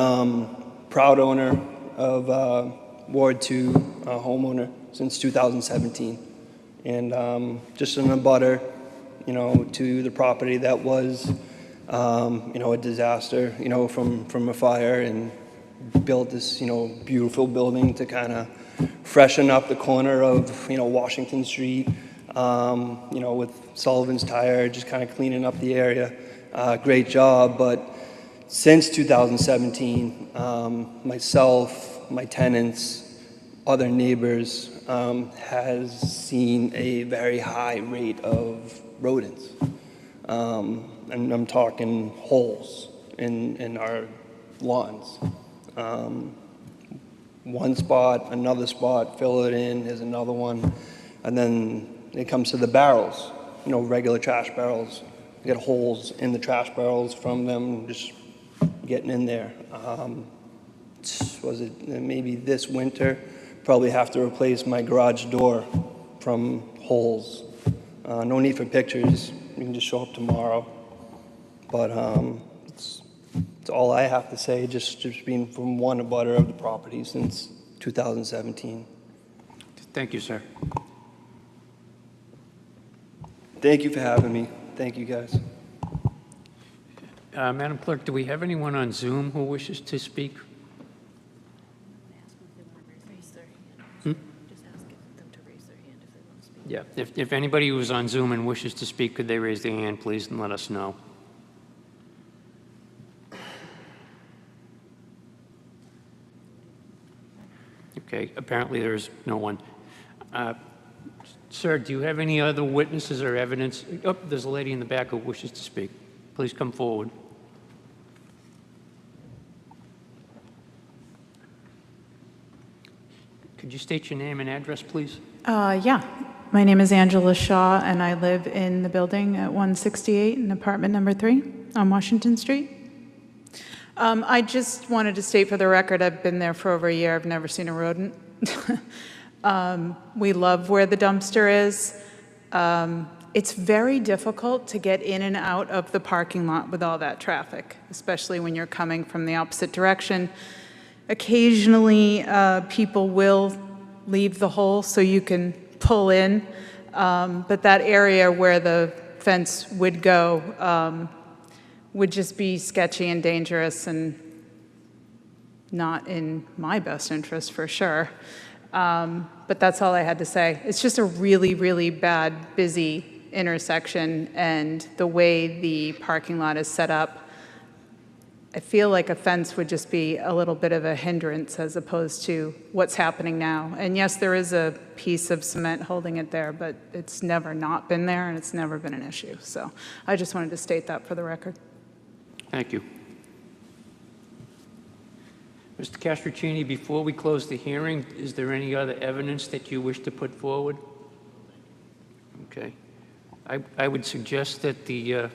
proud owner of Ward 2, homeowner since 2017, and just an abutter, to the property that was, a disaster, from a fire, and built this, beautiful building to kind of freshen up the corner of, Washington Street, with Sullivan's Tire, just kind of cleaning up the area. Great job, but since 2017, myself, my tenants, other neighbors, has seen a very high rate of rodents. And I'm talking holes in our lawns. One spot, another spot, fill it in, there's another one. And then it comes to the barrels, regular trash barrels. You get holes in the trash barrels from them just getting in there. Was it maybe this winter? Probably have to replace my garage door from holes. No need for pictures. You can just show up tomorrow. But it's all I have to say, just being from one abutter of the property since 2017. Thank you, sir. Thank you for having me. Thank you, guys. Madam Clerk, do we have anyone on Zoom who wishes to speak? Yeah, if anybody who's on Zoom and wishes to speak, could they raise their hand, please, and let us know? Okay, apparently there's no one. Sir, do you have any other witnesses or evidence? Oh, there's a lady in the back who wishes to speak. Please come forward. Could you state your name and address, please? Yeah. My name is Angela Shaw, and I live in the building at 168 in apartment number 3 on Washington Street. I just wanted to state for the record, I've been there for over a year. I've never seen a rodent. We love where the dumpster is. It's very difficult to get in and out of the parking lot with all that traffic, especially when you're coming from the opposite direction. Occasionally, people will leave the hole so you can pull in, but that area where the fence would go would just be sketchy and dangerous and not in my best interest for sure. But that's all I had to say. It's just a really, really bad, busy intersection, and the way the parking lot is set up, I feel like a fence would just be a little bit of a hindrance as opposed to what's happening now. And yes, there is a piece of cement holding it there, but it's never not been there, and it's never been an issue. So I just wanted to state that for the record. Thank you. Mr. Castrocini, before we close the hearing, is there any other evidence that you wish to put forward? Okay. I would suggest that the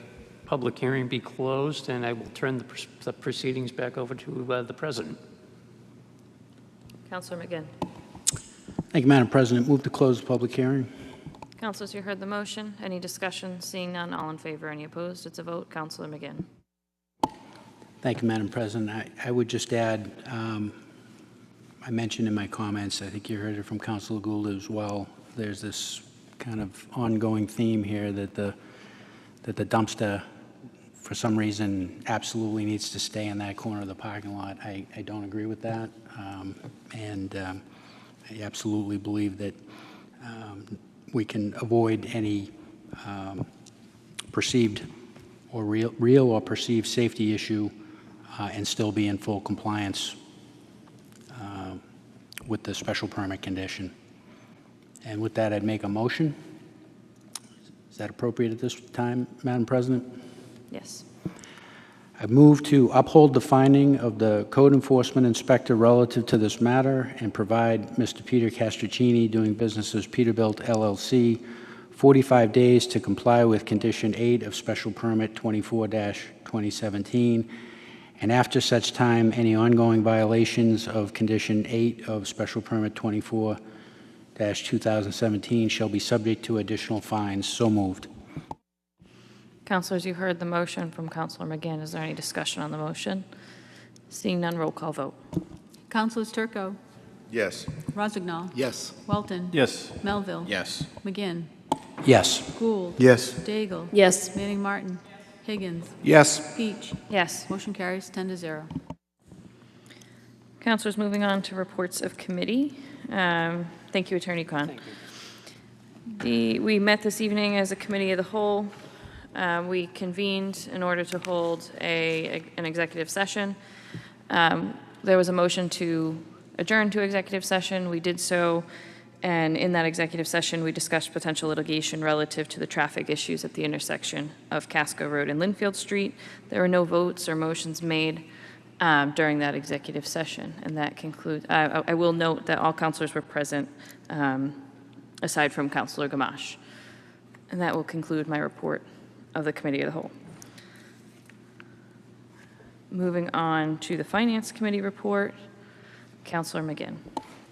public hearing be closed, and I will turn the proceedings back over to the President. Councilor McGinn. Thank you, Madam President. Move to close the public hearing. Councilors, you heard the motion. Any discussion? Seeing none, all in favor, any opposed? It's a vote. Councilor McGinn. Thank you, Madam President. I would just add, I mentioned in my comments, I think you heard it from Councilor Gould as well, there's this kind of ongoing theme here that the dumpster, for some reason, absolutely needs to stay in that corner of the parking lot. I don't agree with that, and I absolutely believe that we can avoid any perceived or real or perceived safety issue and still be in full compliance with the special permit condition. And with that, I'd make a motion. Is that appropriate at this time, Madam President? Yes. I move to uphold the finding of the code enforcement inspector relative to this matter and provide Mr. Peter Castrocini, doing business as Peterbilt LLC, 45 days to comply with Condition 8 of Special Permit 24-2017, and after such time, any ongoing violations of Condition 8 of Special Permit 24-2017 shall be subject to additional fines. So moved. Councilors, you heard the motion from Councilor McGinn. Is there any discussion on the motion? Seeing none, roll call vote. Councilors Turco, Yes. Rossignol, Yes. Welton, Yes. Melville, Yes. McGinn, Yes. Gould, Yes. Daigle, Yes. Manning Martin, Higgins, Yes. Peach. Yes. Motion carries 10-0. Councilors, moving on to reports of committee. Thank you, Attorney Khan. Thank you. We met this evening as a committee of the whole. We convened in order to hold an executive session. There was a motion to adjourn to executive session. We did so, and in that executive session, we discussed potential litigation relative to the traffic issues at the intersection of Casco Road and Linfield Street. There were no votes or motions made during that executive session, and that concludes. I will note that all councilors were present, aside from Councilor Gamache. And that will conclude my report of the Committee of the Whole. Moving on to the Finance Committee report, Councilor McGinn.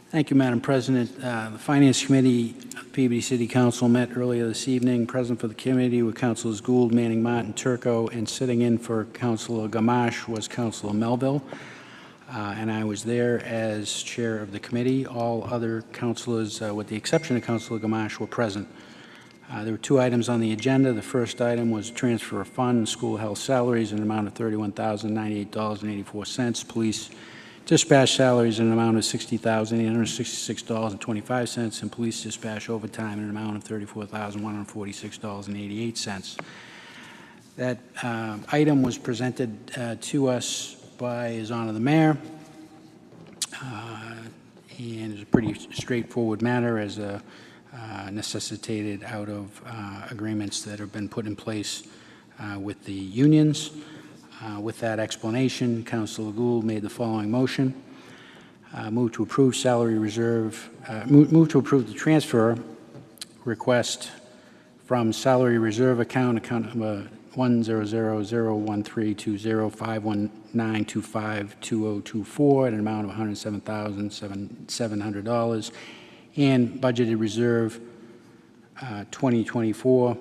Thank you, Madam President. The Finance Committee of Peabody City Council met earlier this evening. Present for the committee were Councilors Gould, Manning, Martin, Turco, and sitting in for Councilor Gamache was Councilor Melville. And I was there as chair of the committee. All other councilors, with the exception of Councilor Gamache, were present. There were two items on the agenda. The first item was transfer of funds, school health salaries in an amount of $31,098.84. Police dispatch salaries in an amount of $60,866.25, and police dispatch overtime in an amount of $34,146.88. That item was presented to us by His Honor the Mayor, and it's a pretty straightforward matter as necessitated out of agreements that have been put in place with the unions. With that explanation, Councilor Gould made the following motion. Move to approve salary reserve, move to approve the transfer request from salary reserve account number 10013205192522024, at an amount of $107,700, and budgeted reserve 2024,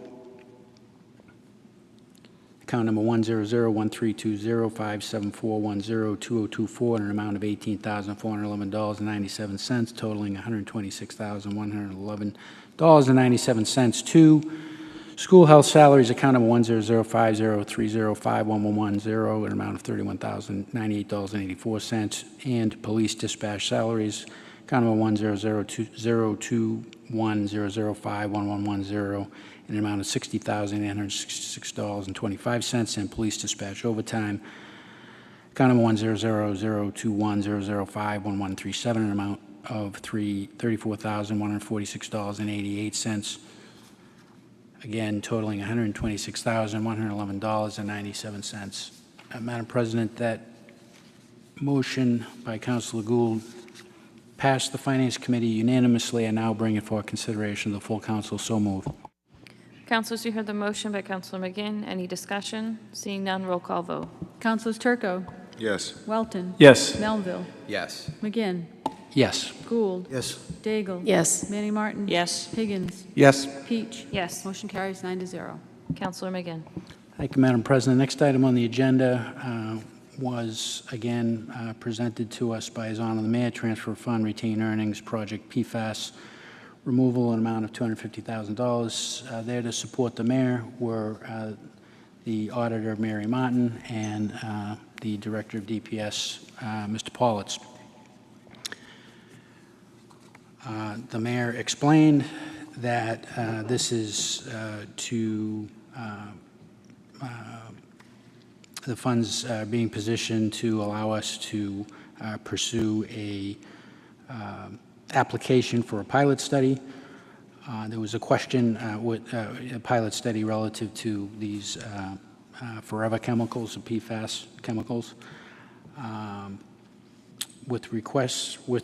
account number 100132057410224, at an amount of $18,411.97, totaling $126,111.97 to school health salaries, account number 1005030511110, an amount of $31,098.84, and police dispatch salaries, account number 100202100511110, in an amount of $60,866.25, and police dispatch overtime, account number 100202100511137, an amount of $34,146.88. Again, totaling $126,111.97. Madam President, that motion by Councilor Gould passed the Finance Committee unanimously. I now bring it for consideration of the full council. So moved. Councilors, you heard the motion by Councilor McGinn. Any discussion? Seeing none, roll call vote. Councilors Turco, Yes. Welton. Yes. Melville. Yes. McGinn. Yes. Gould. Yes. Daigle. Yes. Manning Martin. Yes. Higgins. Yes. Peach. Yes. Motion carries 9-0. Councilor McGinn. Thank you, Madam President. Next item on the agenda was again presented to us by His Honor the Mayor, Transfer Fund Retained Earnings Project PFAS removal, an amount of $250,000. There to support the mayor were the auditor, Mary Martin, and the director of DPS, Mr. Paulitz. The mayor explained that this is the funds being positioned to allow us to pursue a application for a pilot study. There was a question with a pilot study relative to these forever chemicals, the PFAS chemicals. With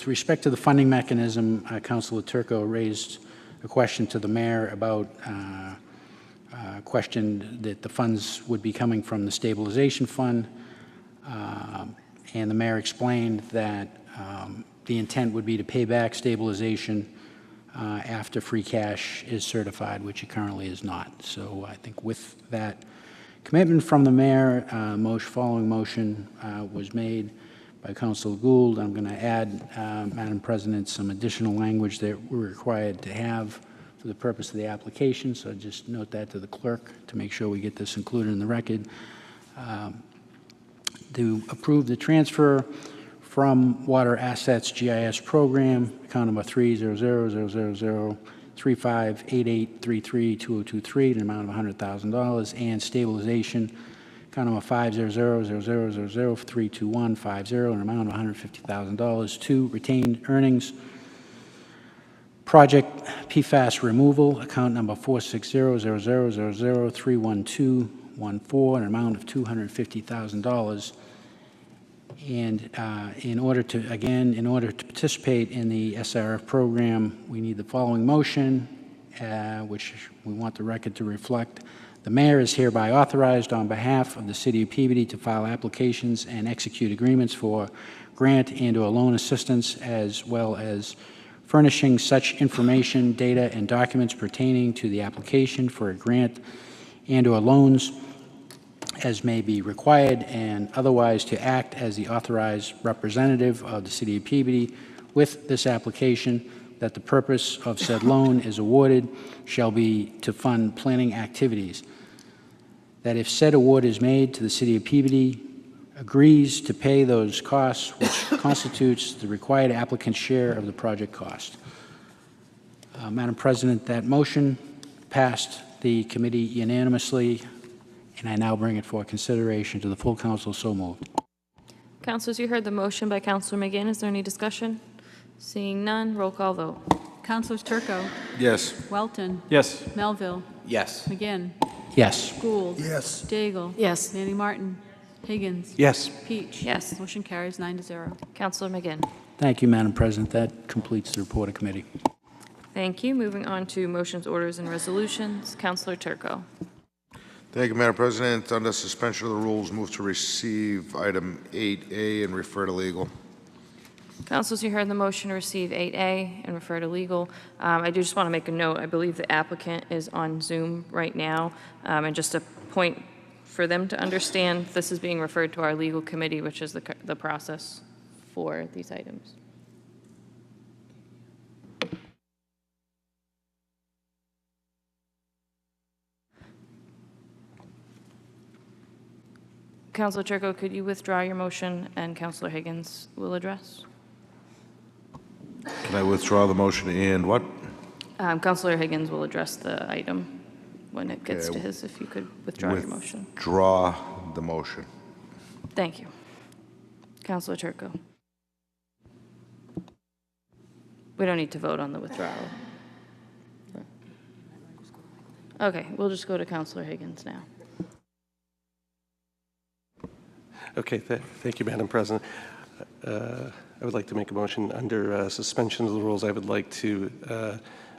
respect to the funding mechanism, Councilor Turco raised a question to the mayor about questioned that the funds would be coming from the stabilization fund, and the mayor explained that the intent would be to pay back stabilization after free cash is certified, which it currently is not. So I think with that commitment from the mayor, following motion was made by Councilor Gould. I'm going to add, Madam President, some additional language that we're required to have for the purpose of the application, so just note that to the clerk to make sure we get this included in the record. To approve the transfer from Water Assets GIS Program, account number 300003588332023, an amount of $100,000, and stabilization, account number 50000032150, an amount of $150,000, to retained earnings project PFAS removal, account number 46000031214, an amount of $250,000. And in order to participate in the SRF program, we need the following motion, which we want the record to reflect. The mayor is hereby authorized on behalf of the City of Peabody to file applications and execute agreements for grant and/or loan assistance, as well as furnishing such information, data, and documents pertaining to the application for a grant and/or loans as may be required, and otherwise to act as the authorized representative of the City of Peabody with this application, that the purpose of said loan is awarded shall be to fund planning activities. That if said award is made to the City of Peabody, agrees to pay those costs, which constitutes the required applicant's share of the project cost. Madam President, that motion passed the committee unanimously, and I now bring it for consideration to the full council. So moved. Councilors, you heard the motion by Councilor McGinn. Is there any discussion? Seeing none, roll call vote. Councilors Turco, Yes. Welton. Yes. Melville. Yes. McGinn. Yes. Gould. Yes. Daigle. Yes. Manning Martin. Higgins. Yes. Peach. Yes. Motion carries 9-0. Councilor McGinn. Thank you, Madam President. That completes the report of committee. Thank you. Moving on to motions, orders, and resolutions. Councilor Turco. Thank you, Madam President. Under suspension of the rules, move to receive item 8A and refer to legal. Councilors, you heard the motion to receive 8A and refer to legal. I do just want to make a note. I believe the applicant is on Zoom right now. And just a point for them to understand, this is being referred to our legal committee, which is the process for these items. Councilor Turco, could you withdraw your motion and Councilor Higgins will address? Can I withdraw the motion and what? Councilor Higgins will address the item when it gets to his, if you could withdraw your motion. Withdraw the motion. Thank you. Councilor Turco. We don't need to vote on the withdrawal. Okay, we'll just go to Councilor Higgins now. Okay, thank you, Madam President. I would like to make a motion under suspension of the rules. I would like to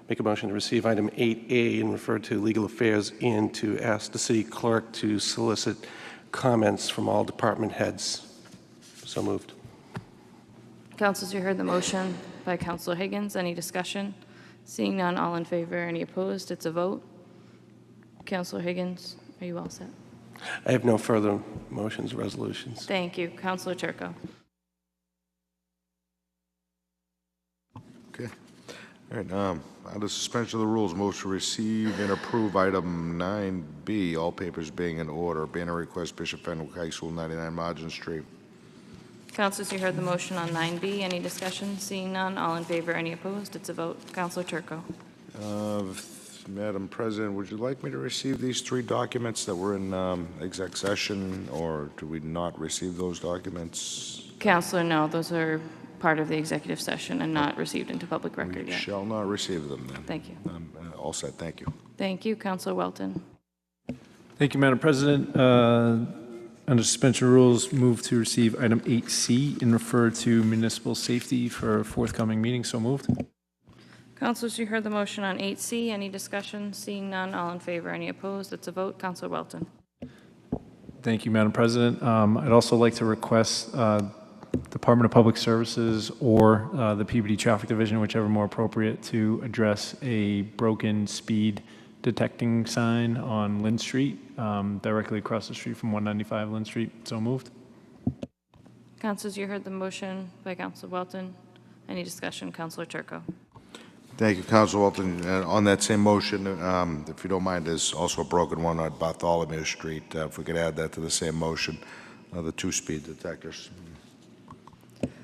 make a motion to receive item 8A and refer to Legal Affairs and to ask the city clerk to solicit comments from all department heads. So moved. Councilors, you heard the motion by Councilor Higgins. Any discussion? Seeing none, all in favor, any opposed? It's a vote. Councilor Higgins, are you all set? I have no further motions or resolutions. Thank you. Councilor Turco. Okay. All right. Under suspension of the rules, move to receive and approve item 9B, all papers being in order. Banner request, Bishop Fenwick High School, 99 Margin Street. Councilors, you heard the motion on 9B. Any discussion? Seeing none, all in favor, any opposed? It's a vote. Councilor Turco. Madam President, would you like me to receive these 3 documents that were in exec session, or do we not receive those documents? Councilor, no, those are part of the executive session and not received into public record We yet. shall not receive them then. Thank you. All set. Thank you. Thank you. Councilor Welton. Thank you, Madam President. Under suspension rules, move to receive item 8C and refer to municipal safety for a forthcoming meeting. So moved. Councilors, you heard the motion on 8C. Any discussion? Seeing none, all in favor, any opposed? It's a vote. Councilor Welton. Thank you, Madam President. I'd also like to request Department of Public Services or the Peabody Traffic Division, whichever more appropriate, to address a broken speed detecting sign on Lynn Street, directly across the street from 195 Lynn Street. So moved. Councilors, you heard the motion by Councilor Welton. Any discussion? Councilor Turco. Thank you, Council Walton. And on that same motion, if you don't mind, there's also a broken one on Bartholomew Street. If we could add that to the same motion, the 2 speed detectors.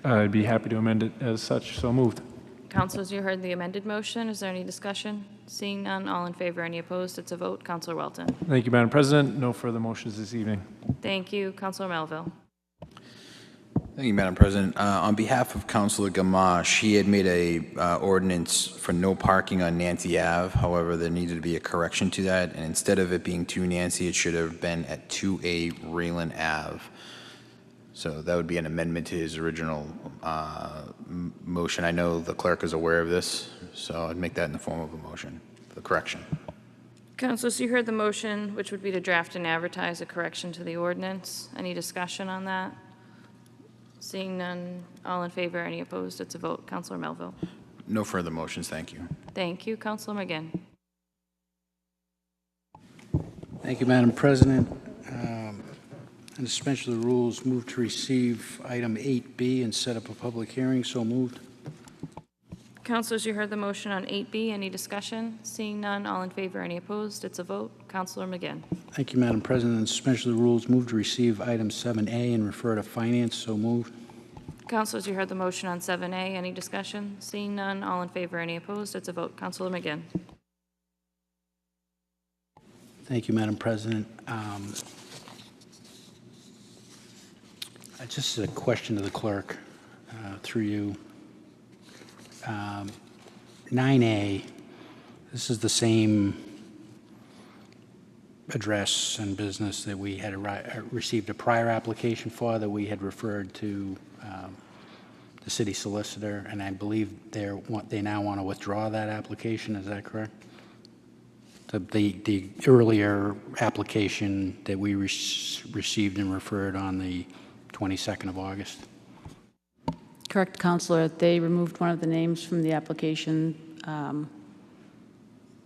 I'd be happy to amend it as such. So moved. Councilors, you heard the amended motion. Is there any discussion? Seeing none, all in favor, any opposed? It's a vote. Councilor Welton. Thank you, Madam President. No further motions this evening. Thank you. Councilor Melville. Thank you, Madam President. On behalf of Councilor Gamache, he had made a ordinance for no parking on Nancy Ave. However, there needed to be a correction to that, and instead of it being 2 Nancy, it should have been at 2A Raylan Ave. So that would be an amendment to his original motion. I know the clerk is aware of this, so I'd make that in the form of a motion, the correction. Councilors, you heard the motion, which would be to draft and advertise a correction to the ordinance. Any discussion on that? Seeing none, all in favor, any opposed? It's a vote. Councilor Melville. No further motions, thank you. Thank you. Councilor McGinn. Thank you, Madam President. On suspension of the rules, move to receive item 8B and set up a public hearing. So moved. Councilors, you heard the motion on 8B. Any discussion? Seeing none, all in favor, any opposed? It's a vote. Councilor McGinn. Thank you, Madam President. On suspension of the rules, move to receive item 7A and refer to finance. So moved. Councilors, you heard the motion on 7A. Any discussion? Seeing none, all in favor, any opposed? It's a vote. Councilor McGinn. Thank you, Madam President. Just a question to the clerk, through you. 9A, this is the same address and business that we had received a prior application for, that we had referred to the city solicitor, and I believe they now want to withdraw that application. Is that correct? The earlier application that we received and referred on the 22nd of August. Correct, Counselor. They removed one of the names from the application.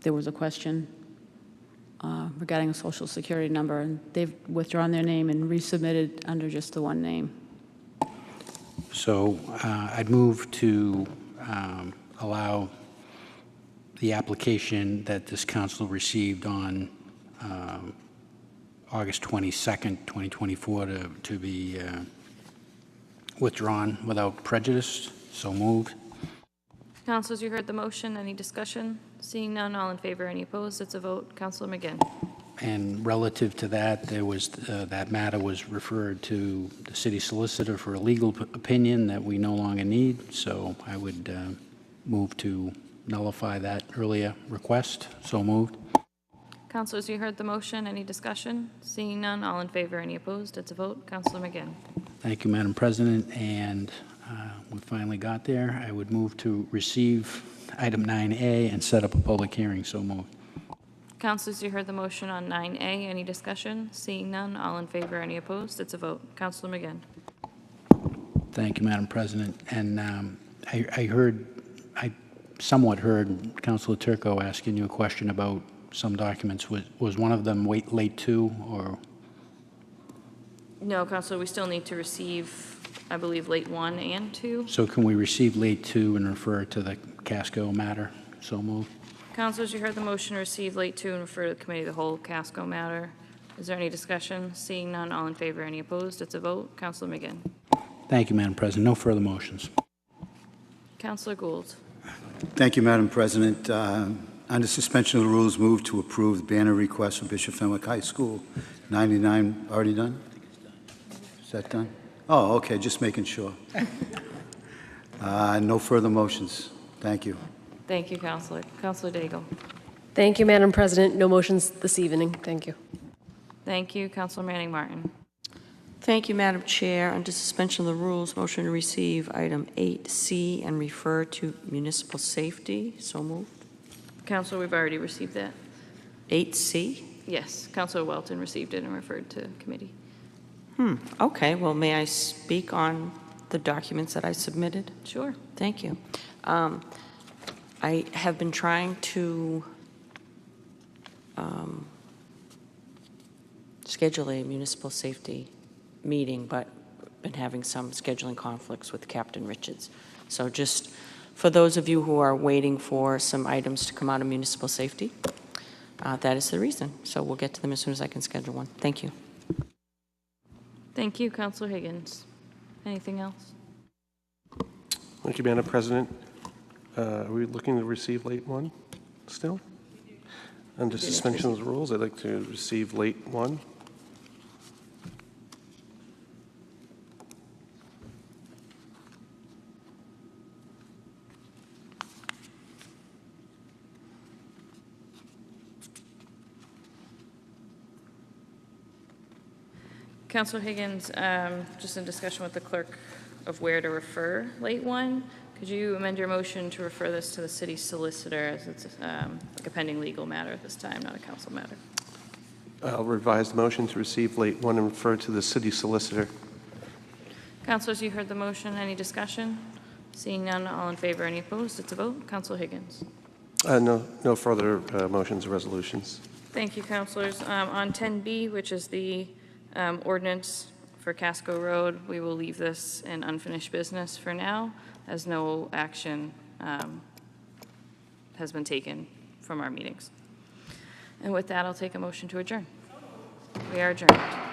There was a question regarding a social security number, and they've withdrawn their name and resubmitted under just the one name. So I'd move to allow the application that this council received on August 22nd, 2024, to be withdrawn without prejudice. So moved. Councilors, you heard the motion. Any discussion? Seeing none, all in favor, any opposed? It's a vote. Councilor McGinn. And relative to that, there was, that matter was referred to the city solicitor for a legal opinion that we no longer need. So I would move to nullify that earlier request. So moved. Councilors, you heard the motion. Any discussion? Seeing none, all in favor, any opposed? It's a vote. Councilor McGinn. Thank you, Madam President. And we finally got there. I would move to receive item 9A and set up a public hearing. So moved. Councilors, you heard the motion on 9A. Any discussion? Seeing none, all in favor, any opposed? It's a vote. Councilor McGinn. Thank you, Madam President. And I somewhat heard Councilor Turco asking you a question about some documents. Was one of them late too, or? No, Councilor, we still need to receive, I believe, late 1 and 2. So can we receive late 2 and refer to the Casco matter? So moved. Councilors, you heard the motion, receive late 2 and refer to the committee of the whole Casco matter. Is there any discussion? Seeing none, all in favor, any opposed? It's a vote. Councilor McGinn. Thank you, Madam President. No further motions. Councilor Gould. Thank you, Madam President. Under suspension of the rules, move to approve the banner request for Bishop Fenwick High School. 99, already done? Is that done? Oh, okay, just making sure. No further motions. Thank you. Thank you, Councilor. Councilor Daigle. Thank you, Madam President. No motions this evening. Thank you. Thank you, Councilor Manning Martin. Thank you, Madam Chair. Under suspension of the rules, motion to receive item 8C and refer to municipal safety. So moved. Councilor, we've already received that. 8C? Yes, Councilor Welton received it and referred to committee. Okay, well, may I speak on the documents that I submitted? Sure. Thank you. I have been trying to schedule a municipal safety meeting, but been having some scheduling conflicts with Captain Richards. So just for those of you who are waiting for some items to come out of municipal safety, that is the reason. So we'll get to them as soon as I can schedule one. Thank you. Thank you, Councilor Higgins. Anything else? Thank you, Madam President. Are we looking to receive late 1 still? Under suspension of the rules, I'd like to receive late 1. Councilor Higgins, just in discussion with the clerk of where to refer late 1, could you amend your motion to refer this to the city solicitor, as it's like a pending legal matter at this time, not a council matter? I'll revise the motion to receive late 1 and refer to the city solicitor. Councilors, you heard the motion. Any discussion? Seeing none, all in favor, any opposed? It's a vote. Councilor Higgins. No further motions or resolutions. Thank you, councilors. On 10B, which is the ordinance for Casco Road, we will leave this in unfinished business for now, as no action has been taken from our meetings. And with that, I'll take a motion to adjourn. We are adjourned.